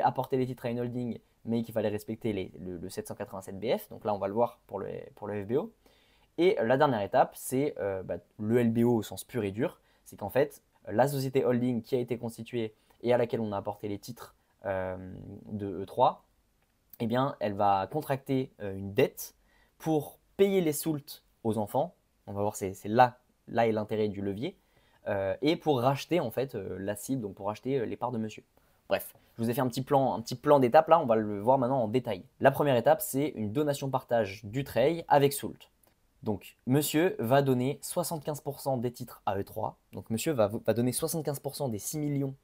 apporter les titres à une holding, mais qu'il fallait respecter le 787 BF. Donc là, on va le voir pour le FBO. Et la dernière étape, c'est le LBO au sens pur et dur. C'est qu'en fait, la société holding qui a été constituée et à laquelle on a apporté les titres de E3, eh bien, elle va contracter une dette pour payer les soults aux enfants. On va voir, c'est là est l'intérêt du levier. Et pour racheter en fait la cible, donc pour racheter les parts de monsieur. Bref, je vous ai fait un petit plan d'étape là, on va le voir maintenant en détail. La première étape, c'est une donation-partage Dutreil avec soult. Donc, monsieur va donner 75% des titres à E3. Donc, monsieur va donner 75% des 6 millions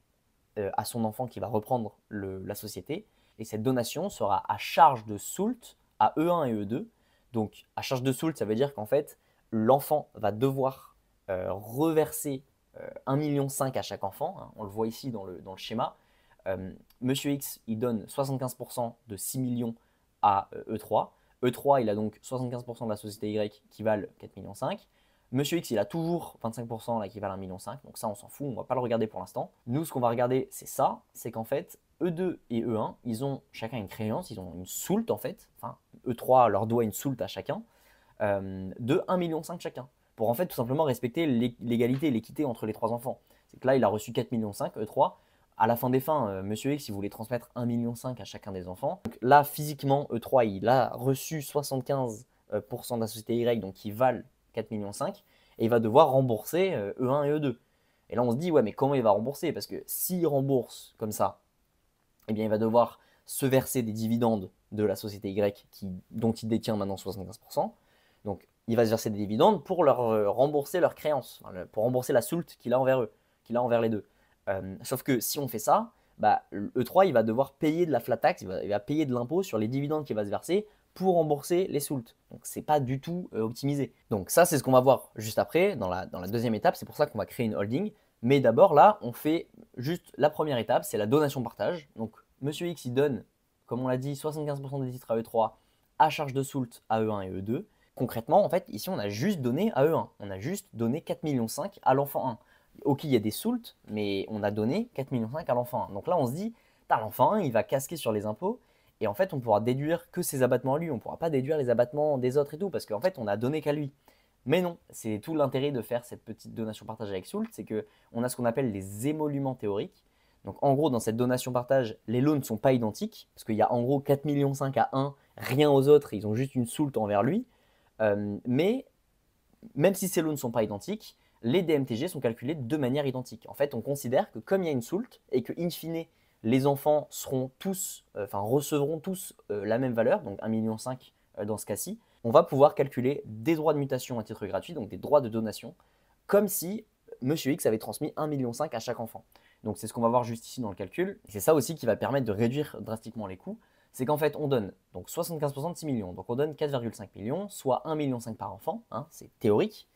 à son enfant qui va reprendre la société. Et cette donation sera à charge de Soult à E1 et E2. Donc, à charge de Soult, ça veut dire qu'en fait, l'enfant va devoir reverser 1,5 million à chaque enfant. Hein, on le voit ici dans le schéma. Monsieur X, il donne 75% de 6 millions à E3. E3, il a donc 75% de la société Y qui valent 4,5 millions. Monsieur X, il a toujours 25% là, qui valent 1,5 million. Donc ça, on s'en fout, on ne va pas le regarder pour l'instant. Nous, ce qu'on va regarder, c'est ça. C'est qu'en fait, E2 et E1, ils ont chacun une créance, ils ont une soult en fait. Enfin, E3 leur doit une soult à chacun de 1,5 million chacun. Pour en fait tout simplement respecter l'égalité et l'équité entre les trois enfants. C'est que là, il a reçu 4,5 millions, E3. À la fin des fins, Monsieur X, il voulait transmettre 1,5 million à chacun des enfants. Donc là, physiquement, E3, il a reçu 75% de la société Y, donc qui valent 4,5 millions, et il va devoir rembourser E1 et E2. Et là, on se dit, ouais, mais comment il va rembourser? Parce que s'il rembourse comme ça, eh bien, il va devoir se verser des dividendes de la société Y dont il détient maintenant 75%. Donc, il va se verser des dividendes pour leur rembourser leurs créances, pour rembourser la soult qu'il a envers eux, qu'il a envers les deux. Sauf que si on fait ça, bah, E3 il va devoir payer de la flat tax, il va payer de l'impôt sur les dividendes qu'il va se verser pour rembourser les soults. Donc c'est pas du tout optimisé. Donc ça c'est ce qu'on va voir juste après dans la deuxième étape, c'est pour ça qu'on va créer une holding. Mais d'abord là on fait juste la première étape, c'est la donation partage. Donc Monsieur X il donne, comme on l'a dit, 75% des titres à E3 à charge de soult à E1 et E2. Concrètement en fait ici on a juste donné à E1, on a juste donné 4,5 millions à l'enfant 1. Ok, il y a des soults, mais on a donné 4,5 millions à l'enfant 1. Donc là, on se dit, l'enfant 1, il va casquer sur les impôts, et en fait, on pourra déduire que ses abattements à lui, on ne pourra pas déduire les abattements des autres et tout, parce qu'en fait, on a donné qu'à lui. Mais non, c'est tout l'intérêt de faire cette petite donation partage avec soult, c'est qu'on a ce qu'on appelle les émoluments théoriques. Donc en gros, dans cette donation partage, les lots ne sont pas identiques, parce qu'il y a en gros 4,5 millions à 1, rien aux autres, ils ont juste une soult envers lui. Mais même si ces lots ne sont pas identiques, les DMTG sont calculés de manière identique. En fait, on considère que comme il y a une soult et que, in fine, les enfants recevront tous la même valeur, donc 1,5 million dans ce cas-ci, on va pouvoir calculer des droits de mutation à titre gratuit, donc des droits de donation, comme si Monsieur X avait transmis 1,5 million à chaque enfant. Donc c'est ce qu'on va voir juste ici dans le calcul. C'est ça aussi qui va permettre de réduire drastiquement les coûts. C'est qu'en fait, on donne donc 75% de 6 millions. Donc on donne 4,5 millions, soit 1,5 million par enfant. Hein, c'est théorique.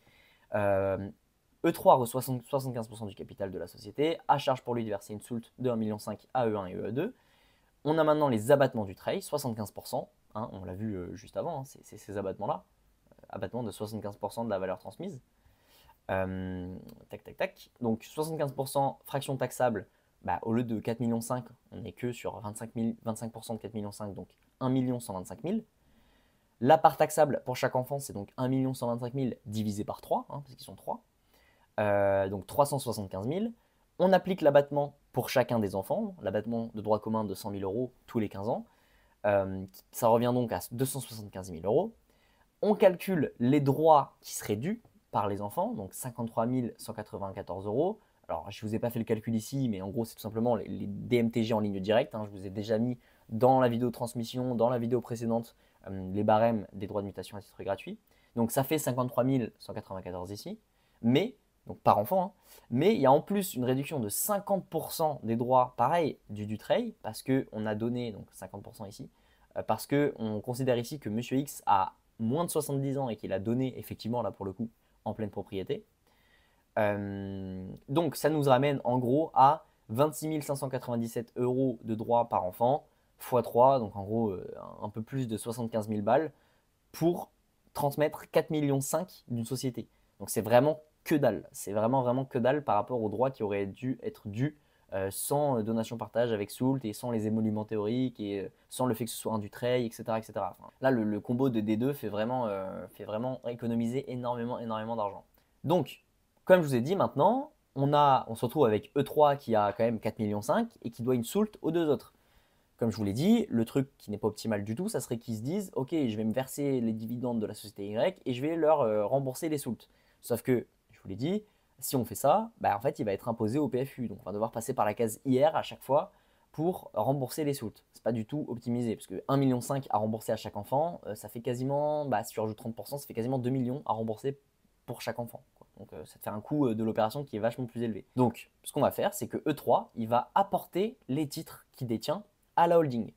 E3 reçoit 75% du capital de la société, à charge pour lui de verser une soult de 1,5 million à E1 et E2. On a maintenant les abattements du trade, 75%, hein, on l'a vu juste avant, hein, c'est ces abattements-là, abattement de 75% de la valeur transmise. Tac, tac, tac. Donc 75% fraction taxable, bah, au lieu de 4,5 millions, on n'est que sur 25% de 4,5 millions, donc 1 125 000. La part taxable pour chaque enfant, c'est donc 1 125 000 divisé par 3, hein, parce qu'ils sont 3. Donc 375 000. On applique l'abattement pour chacun des enfants, l'abattement de droit commun de 100 000 € tous les 15 ans. Ça revient donc à 275 000 €. On calcule les droits qui seraient dus par les enfants, donc 53 194 €. Alors, je ne vous ai pas fait le calcul ici, mais en gros, c'est tout simplement les DMTG en ligne directe. Hein. Je vous ai déjà mis dans la vidéo de transmission, dans la vidéo précédente, les barèmes des droits de mutation à titre gratuit. Donc, ça fait 53 194 ici, mais, donc par enfant, hein, mais il y a en plus une réduction de 50% des droits, pareil, du Dutreil, parce qu'on a donné, donc 50% ici, parce qu'on considère ici que Monsieur X a moins de 70 ans et qu'il a donné, effectivement, là pour le coup, en pleine propriété. Donc ça nous ramène en gros à 26 597 € de droits par enfant, x 3, donc en gros un peu plus de 75 000 balles pour transmettre 4,5 millions d'une société. Donc c'est vraiment que dalle, c'est vraiment que dalle par rapport aux droits qui auraient dû être dus sans donation-partage avec Soult et sans les émoluments théoriques et sans le fait que ce soit un Dutreil, etc. etc. Enfin, là, le combo de D2 fait vraiment économiser énormément d'argent. Donc, comme je vous ai dit, maintenant, on se retrouve avec E3 qui a quand même 4,5 millions et qui doit une Soult aux deux autres. Comme je vous l'ai dit, le truc qui n'est pas optimal du tout, ça serait qu'ils se disent « Ok, je vais me verser les dividendes de la société Y et je vais leur rembourser les Soult. » Sauf que, je vous l'ai dit, si on fait ça, bah en fait, il va être imposé au PFU. Donc, on va devoir passer par la case IR à chaque fois pour rembourser les Soult. Ce n'est pas du tout optimisé, parce que 1,5 million à rembourser à chaque enfant, ça fait quasiment, si tu rajoutes 30%, ça fait quasiment 2 millions à rembourser pour chaque enfant. Donc, ça te fait un coût de l'opération qui est vachement plus élevé. Donc, ce qu'on va faire, c'est que E3, il va apporter les titres qu'il détient à la holding.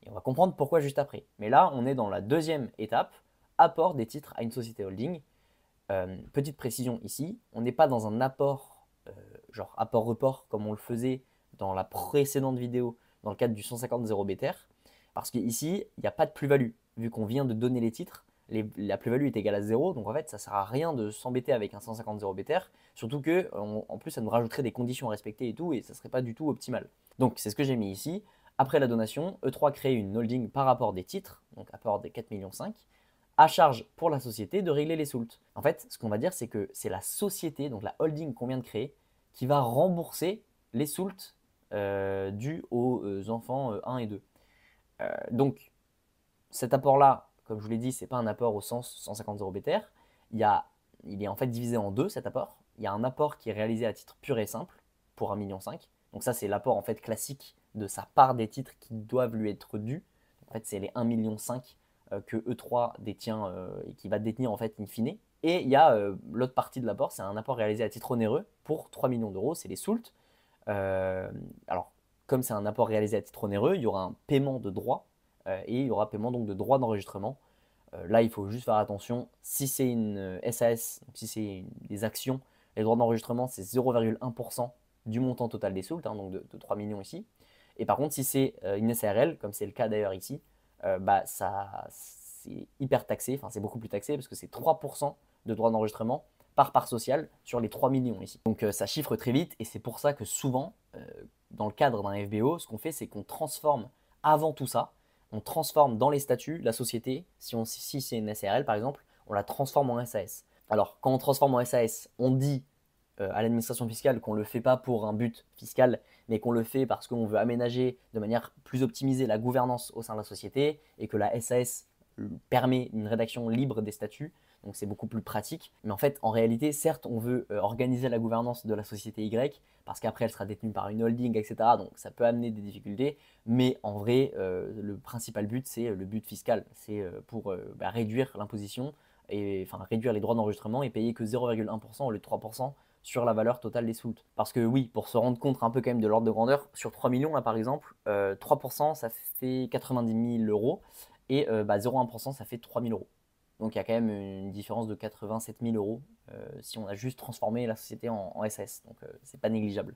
Et on va comprendre pourquoi juste après. Mais là, on est dans la deuxième étape, apport des titres à une société holding. Petite précision ici, on n'est pas dans un apport, genre apport-report comme on le faisait dans la précédente vidéo dans le cadre du 150 0 BTR, parce qu'ici, il n'y a pas de plus-value. Vu qu'on vient de donner les titres, la plus-value est égale à 0, donc en fait, ça ne sert à rien de s'embêter avec un 150 0 BTR, surtout que en plus, ça nous rajouterait des conditions à respecter et tout, et ça ne serait pas du tout optimal. Donc, c'est ce que j'ai mis ici. Après la donation, E3 crée une holding par rapport des titres, donc apport des 4,5 millions, à charge pour la société de régler les Soult. En fait, ce qu'on va dire, c'est que c'est la société, donc la holding qu'on vient de créer, qui va rembourser les Soult dus aux enfants 1 et 2. Donc, cet apport-là, comme je vous l'ai dit, ce n'est pas un apport au sens 150 0 BTR. Il est en fait divisé en deux, cet apport. Il y a un apport qui est réalisé à titre pur et simple pour 1,5 million. Donc ça, c'est l'apport en fait classique de sa part des titres qui doivent lui être dus. En fait, c'est les 1,5 million que E3 détient et qui va détenir en fait in fine. Et il y a l'autre partie de l'apport, c'est un apport réalisé à titre onéreux pour 3 millions d'euros, c'est les Soult. Alors, comme c'est un apport réalisé à titre onéreux, il y aura un paiement de droits et il y aura paiement donc de droits d'enregistrement. Là, il faut juste faire attention, si c'est une SAS, donc si c'est des actions, les droits d'enregistrement, c'est 0,1% du montant total des Soult, hein, donc de 3 millions ici. Et par contre, si c'est une SARL, comme c'est le cas d'ailleurs ici, c'est hyper taxé, enfin c'est beaucoup plus taxé parce que c'est 3% de droits d'enregistrement par part sociale sur les 3 millions ici. Donc ça chiffre très vite et c'est pour ça que souvent, dans le cadre d'un FBO, ce qu'on fait, c'est qu'on transforme avant tout ça, on transforme dans les statuts la société, si c'est une SARL par exemple, on la transforme en SAS. Alors quand on transforme en SAS, on dit à l'administration fiscale qu'on ne le fait pas pour un but fiscal, mais qu'on le fait parce qu'on veut aménager de manière plus optimisée la gouvernance au sein de la société et que la SAS permet une rédaction libre des statuts, donc c'est beaucoup plus pratique. Mais en fait, en réalité, certes, on veut organiser la gouvernance de la société Y, parce qu'après, elle sera détenue par une holding, etc. Donc ça peut amener des difficultés, mais en vrai, le principal but, c'est le but fiscal. C'est pour réduire l'imposition, et enfin réduire les droits d'enregistrement et payer que 0,1% au lieu de 3% sur la valeur totale des Soult. Parce que oui, pour se rendre compte un peu quand même de l'ordre de grandeur, sur 3 millions là par exemple, 3% ça fait 90 000 € et 0,1% ça fait 3 000 €. Donc il y a quand même une différence de 87 000 € si on a juste transformé la société en SAS. Donc c'est pas négligeable.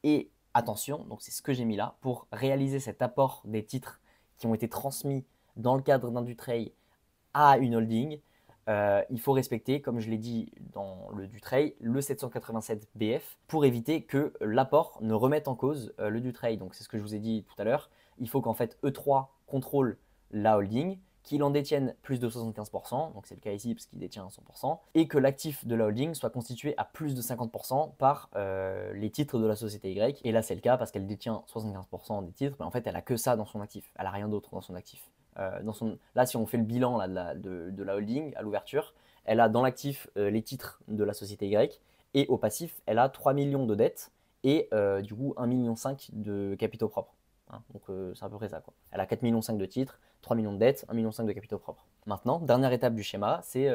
Et attention, donc c'est ce que j'ai mis là, pour réaliser cet apport des titres qui ont été transmis dans le cadre d'un Dutreil à une holding, il faut respecter, comme je l'ai dit dans le Dutreil, le 787 BF pour éviter que l'apport ne remette en cause le Dutreil. Donc c'est ce que je vous ai dit tout à l'heure. Il faut qu'en fait E3 contrôle la holding, qu'il en détienne plus de 75%, donc c'est le cas ici parce qu'il détient 100%, et que l'actif de la holding soit constitué à plus de 50% par les titres de la société Y. Et là, c'est le cas parce qu'elle détient 75% des titres, mais en fait, elle a que ça dans son actif. Elle n'a rien d'autre dans son actif. Là, si on fait le bilan là, de la holding à l'ouverture, elle a dans l'actif les titres de la société Y, et au passif, elle a 3 millions de dettes et du coup 1,5 million de capitaux propres. Hein, donc c'est à peu près ça, quoi. Elle a 4,5 millions de titres, 3 millions de dettes, 1,5 million de capitaux propres. Maintenant, dernière étape du schéma, c'est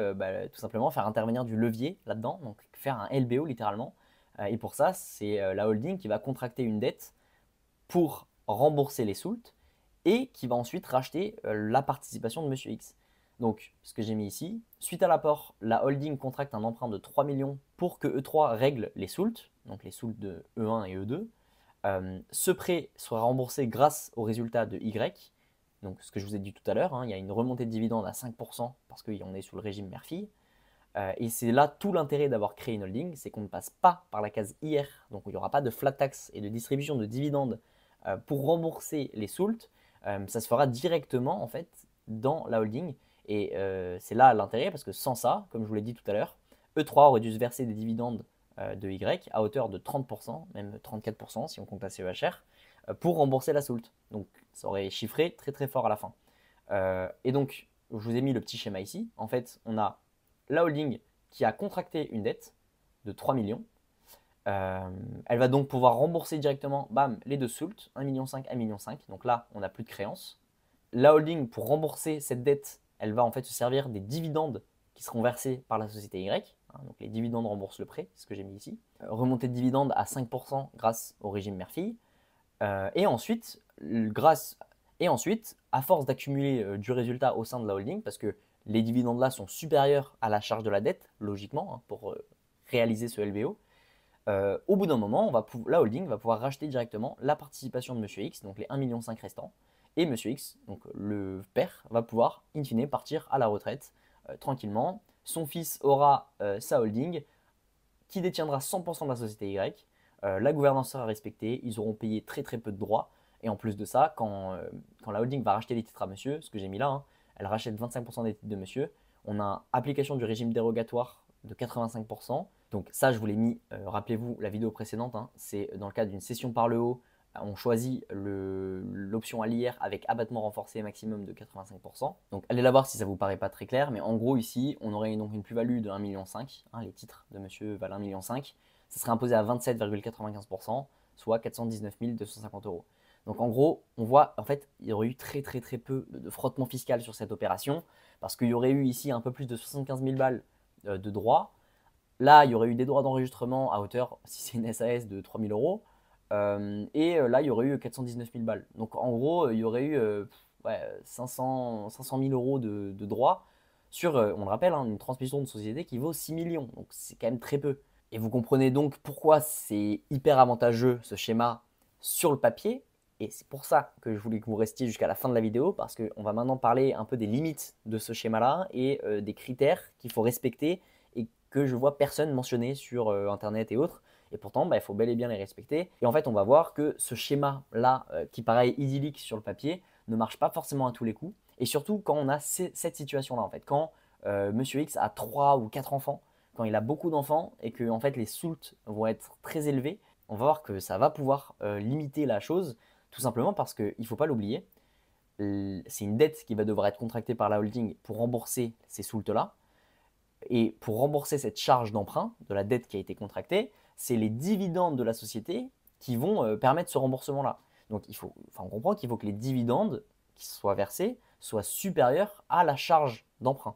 tout simplement faire intervenir du levier là-dedans, donc faire un LBO littéralement. Et pour ça, c'est la holding qui va contracter une dette pour rembourser les soults et qui va ensuite racheter la participation de Monsieur X. Donc, ce que j'ai mis ici, suite à l'apport, la holding contracte un emprunt de 3 millions pour que E3 règle les soults, donc les soults de E1 et E2. Ce prêt sera remboursé grâce aux résultats de Y. Donc, ce que je vous ai dit tout à l'heure, hein, il y a une remontée de dividendes à 5% parce qu'on est sous le régime mère-fille. Et c'est là tout l'intérêt d'avoir créé une holding, c'est qu'on ne passe pas par la case IR, donc il n'y aura pas de flat tax et de distribution de dividendes pour rembourser les soults. Ça se fera directement en fait dans la holding. Et c'est là l'intérêt parce que sans ça, comme je vous l'ai dit tout à l'heure, E3 aurait dû se verser des dividendes de Y à hauteur de 30%, même 34% si on compte la CEHR, pour rembourser la soult. Donc ça aurait chiffré très très fort à la fin. Et donc je vous ai mis le petit schéma ici. En fait, on a la holding qui a contracté une dette de 3 millions. Elle va donc pouvoir rembourser directement bam, les deux soults, 1,5 million, 1,5 million. Donc là, on n'a plus de créances. La holding, pour rembourser cette dette, elle va en fait se servir des dividendes qui seront versés par la société Y. Donc les dividendes remboursent le prêt, c'est ce que j'ai mis ici. Remontée de dividendes à 5% grâce au régime mère-fille. Et ensuite, à force d'accumuler du résultat au sein de la holding, parce que les dividendes là sont supérieurs à la charge de la dette, logiquement, hein, pour réaliser ce LBO, au bout d'un moment, la holding va pouvoir racheter directement la participation de Monsieur X, donc les 1,5 million restants, et Monsieur X, donc le père, va pouvoir in fine partir à la retraite tranquillement. Son fils aura sa holding qui détiendra 100% de la société Y. La gouvernance sera respectée, ils auront payé très très peu de droits. Et en plus de ça, quand la holding va racheter les titres à monsieur, ce que j'ai mis là, hein, elle rachète 25% des titres de monsieur, on a application du régime dérogatoire de 85%. Donc ça, je vous l'ai mis, rappelez-vous la vidéo précédente, hein, c'est dans le cadre d'une cession par le haut, on choisit l'option à l'IR avec abattement renforcé maximum de 85%. Donc allez la voir si ça ne vous paraît pas très clair, mais en gros ici, on aurait donc une plus-value de 1,5 million, hein, les titres de monsieur valent 1,5 million, ça serait imposé à 27,95%, soit 419 250 euros. Donc en gros, on voit, en fait, il y aurait eu très très très peu de frottement fiscal sur cette opération, parce qu'il y aurait eu ici un peu plus de 75 000 balles de droits. Là, il y aurait eu des droits d'enregistrement à hauteur, si c'est une SAS, de 3 000 euros. Et là, il y aurait eu 419 000 balles. Donc en gros, il y aurait eu 500 000 euros de droits sur, on le rappelle, hein, une transmission de société qui vaut 6 millions. Donc c'est quand même très peu. Et vous comprenez donc pourquoi c'est hyper avantageux ce schéma sur le papier. Et c'est pour ça que je voulais que vous restiez jusqu'à la fin de la vidéo, parce qu'on va maintenant parler un peu des limites de ce schéma-là et des critères qu'il faut respecter et que je vois personne mentionner sur Internet et autres. Et pourtant, il faut bel et bien les respecter. Et en fait, on va voir que ce schéma-là, qui paraît idyllique sur le papier, ne marche pas forcément à tous les coups. Et surtout quand on a cette situation-là, en fait. Quand Monsieur X a 3 ou 4 enfants, quand il a beaucoup d'enfants et que en fait, les soults vont être très élevés, on va voir que ça va pouvoir limiter la chose, tout simplement parce qu'il ne faut pas l'oublier, c'est une dette qui va devoir être contractée par la holding pour rembourser ces soults-là. Et pour rembourser cette charge d'emprunt de la dette qui a été contractée, c'est les dividendes de la société qui vont permettre ce remboursement-là. Donc on comprend qu'il faut que les dividendes qui soient versés soient supérieurs à la charge d'emprunt.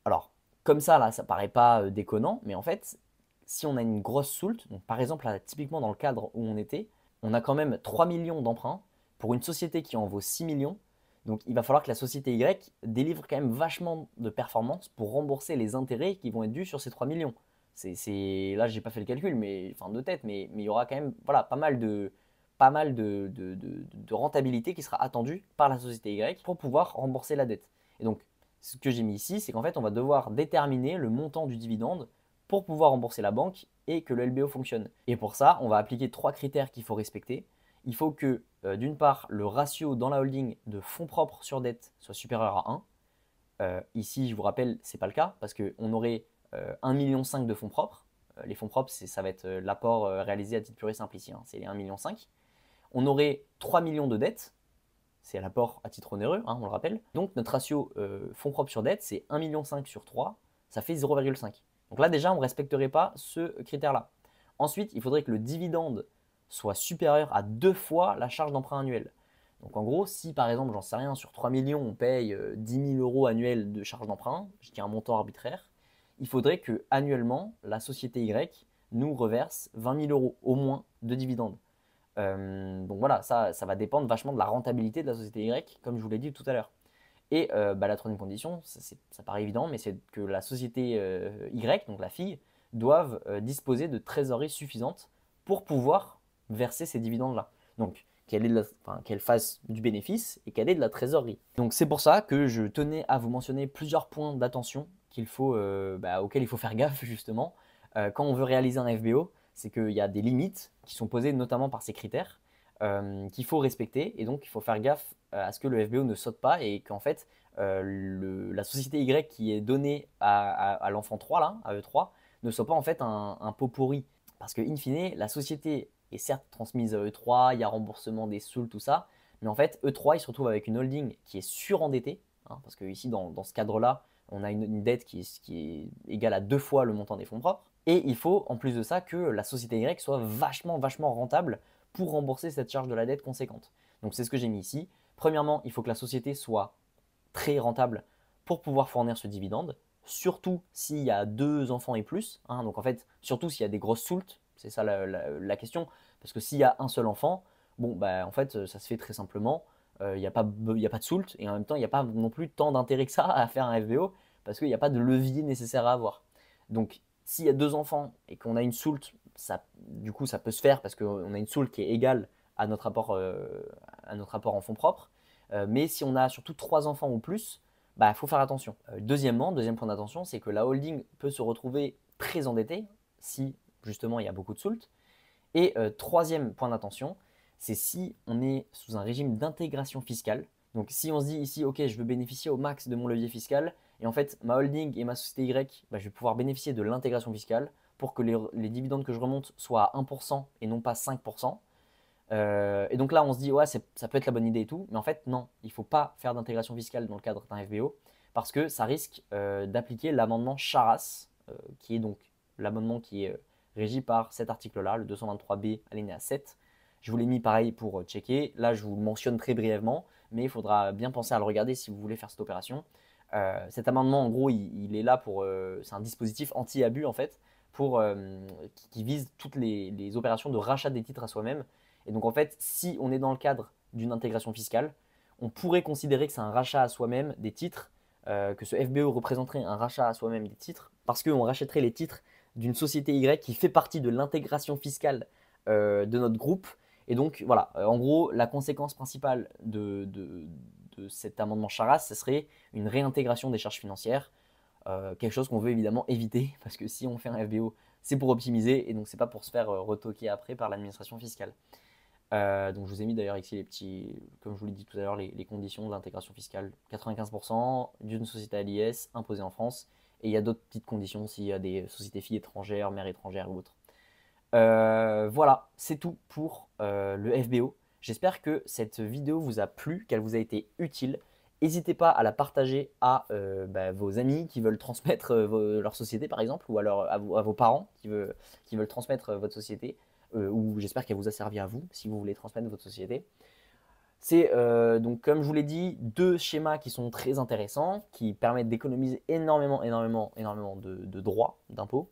Alors, comme ça, là, ça paraît pas déconnant, mais en fait, si on a une grosse soult, donc par exemple, là, typiquement dans le cadre où on était, on a quand même 3 millions d'emprunts pour une société qui en vaut 6 millions. Donc il va falloir que la société Y délivre quand même vachement de performances pour rembourser les intérêts qui vont être dus sur ces 3 millions. Là, je n'ai pas fait le calcul, de tête, mais il y aura quand même voilà, pas mal de rentabilité qui sera attendue par la société Y pour pouvoir rembourser la dette. Et donc, ce que j'ai mis ici, c'est qu'en fait, on va devoir déterminer le montant du dividende pour pouvoir rembourser la banque et que le LBO fonctionne. Et pour ça, on va appliquer 3 critères qu'il faut respecter. il faut que d'une part, le ratio dans la holding de fonds propres sur dette soit supérieur à 1. Ici, je vous rappelle, ce n'est pas le cas parce qu'on aurait 1,5 million de fonds propres. Les fonds propres, ça va être l'apport réalisé à titre pur et simple ici, hein, c'est les 1,5 million. On aurait 3 millions de dettes, c'est l'apport à titre onéreux, hein, on le rappelle. Donc notre ratio fonds propres sur dette, c'est 1,5 million sur 3, ça fait 0,5. Donc là déjà, on ne respecterait pas ce critère-là. Ensuite, il faudrait que le dividende soit supérieur à 2 fois la charge d'emprunt annuelle. Donc en gros, si par exemple, j'en sais rien, sur 3 millions, on paye 10 000 euros annuels de charge d'emprunt, je dis un montant arbitraire, il faudrait que annuellement, la société Y nous reverse 20 000 euros au moins de dividendes. Donc voilà, ça va dépendre vachement de la rentabilité de la société Y, comme je vous l'ai dit tout à l'heure. Et la troisième condition, ça paraît évident, mais c'est que la société Y, donc la fille, doive disposer de trésorerie suffisante pour pouvoir verser ces dividendes-là. Donc qu'elle fasse du bénéfice et qu'elle ait de la trésorerie. Donc c'est pour ça que je tenais à vous mentionner plusieurs points d'attention auxquels il faut faire gaffe justement quand on veut réaliser un FBO. C'est qu'il y a des limites qui sont posées notamment par ces critères qu'il faut respecter, et donc il faut faire gaffe à ce que le FBO ne saute pas et qu'en fait la société Y qui est donnée à l'enfant 3 là, à E3, ne soit pas en fait un pot pourri. Parce que in fine, la société est certes transmise à E3, il y a remboursement des SOUL, tout ça, mais en fait E3 il se retrouve avec une holding qui est surendettée, hein, parce que ici dans ce cadre-là, on a une dette qui est égale à 2 fois le montant des fonds propres. Et il faut en plus de ça que la société Y soit vachement rentable pour rembourser cette charge de la dette conséquente. Donc c'est ce que j'ai mis ici. Premièrement, il faut que la société soit très rentable pour pouvoir fournir ce dividende, surtout s'il y a 2 enfants et plus, hein. Donc en fait, surtout s'il y a des grosses soultes, c'est ça la question. Parce que s'il y a un seul enfant, bon, bah, en fait, ça se fait très simplement. Il n'y a pas de soult, et en même temps, il n'y a pas non plus tant d'intérêt que ça à faire un FBO, parce qu'il n'y a pas de levier nécessaire à avoir. Donc s'il y a 2 enfants et qu'on a une soult, du coup ça peut se faire parce qu'on a une soult qui est égale à notre apport en fonds propres. Mais si on a surtout 3 enfants ou plus, bah, faut faire attention. Deuxième point d'attention, c'est que la holding peut se retrouver très endettée si justement il y a beaucoup de soult. Et troisième point d'attention, c'est si on est sous un régime d'intégration fiscale. Donc si on se dit ici, ok, je veux bénéficier au max de mon levier fiscal, et en fait ma holding et ma société Y, bah, je vais pouvoir bénéficier de l'intégration fiscale pour que les dividendes que je remonte soient à 1% et non pas 5%. Et donc là on se dit, ouais, ça peut être la bonne idée et tout, mais en fait non, il ne faut pas faire d'intégration fiscale dans le cadre d'un FBO, parce que ça risque d'appliquer l'amendement Charras, qui est donc l'amendement qui est régi par cet article-là, le 223B alinéa 7. Je vous l'ai mis pareil pour checker. Là, je vous le mentionne très brièvement, mais il faudra bien penser à le regarder si vous voulez faire cette opération. Cet amendement, en gros, il est là pour. C'est un dispositif anti-abus, en fait, qui vise toutes les opérations de rachat des titres à soi-même. Et donc, en fait, si on est dans le cadre d'une intégration fiscale, on pourrait considérer que c'est un rachat à soi-même des titres, que ce FBO représenterait un rachat à soi-même des titres, parce qu'on rachèterait les titres d'une société Y qui fait partie de l'intégration fiscale de notre groupe. Et donc voilà, en gros, la conséquence principale de cet amendement Charras, ce serait une réintégration des charges financières, quelque chose qu'on veut évidemment éviter, parce que si on fait un FBO, c'est pour optimiser, et donc c'est pas pour se faire retoquer après par l'administration fiscale. Donc je vous ai mis d'ailleurs ici les petits, comme je vous l'ai dit tout à l'heure, les conditions de l'intégration fiscale. 95% d'une société à l'IS imposée en France, et il y a d'autres petites conditions s'il y a des sociétés filles étrangères, mères étrangères ou autres. Voilà, c'est tout pour le FBO. J'espère que cette vidéo vous a plu, qu'elle vous a été utile. N'hésitez pas à la partager à vos amis qui veulent transmettre leur société par exemple, ou à vos parents qui veulent transmettre votre société, ou j'espère qu'elle vous a servi à vous si vous voulez transmettre votre société. C'est donc, comme je vous l'ai dit, 2 schémas qui sont très intéressants, qui permettent d'économiser énormément de droits, d'impôts.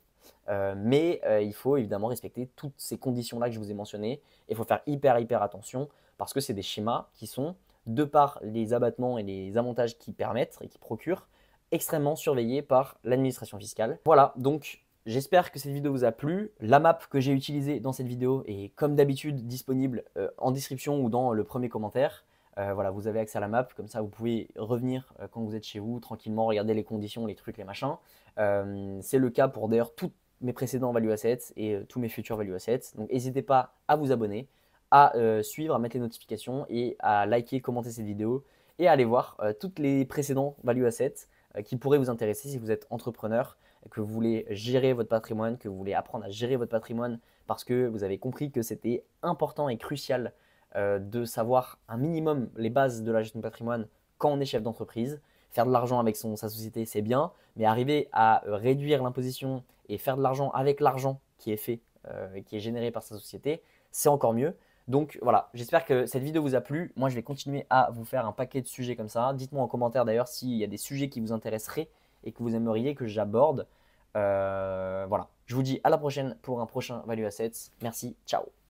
Mais il faut évidemment respecter toutes ces conditions-là que je vous ai mentionnées. Il faut faire hyper attention, parce que c'est des schémas qui sont, de par les abattements et les avantages qu'ils permettent et qui procurent, extrêmement surveillés par l'administration fiscale. Voilà, donc j'espère que cette vidéo vous a plu. La map que j'ai utilisée dans cette vidéo est comme d'habitude disponible en description ou dans le premier commentaire. Voilà, vous avez accès à la map, comme ça vous pouvez revenir quand vous êtes chez vous, tranquillement, regarder les conditions, les trucs, les machins. C'est le cas pour d'ailleurs tous mes précédents Value Assets et tous mes futurs Value Assets. Donc n'hésitez pas à vous abonner, à suivre, à mettre les notifications et à liker, commenter cette vidéo et à aller voir toutes les précédents Value Assets qui pourraient vous intéresser si vous êtes entrepreneur, que vous voulez gérer votre patrimoine, que vous voulez apprendre à gérer votre patrimoine parce que vous avez compris que c'était important et crucial de savoir un minimum les bases de la gestion de patrimoine quand on est chef d'entreprise. Faire de l'argent avec sa société, c'est bien, mais arriver à réduire l'imposition et faire de l'argent avec l'argent qui est fait, qui est généré par sa société, c'est encore mieux. Donc voilà, j'espère que cette vidéo vous a plu. Moi, je vais continuer à vous faire un paquet de sujets comme ça. Dites-moi en commentaire d'ailleurs s'il y a des sujets qui vous intéresseraient et que vous aimeriez que j'aborde. Voilà, je vous dis à la prochaine pour un prochain Value Assets. Merci, ciao.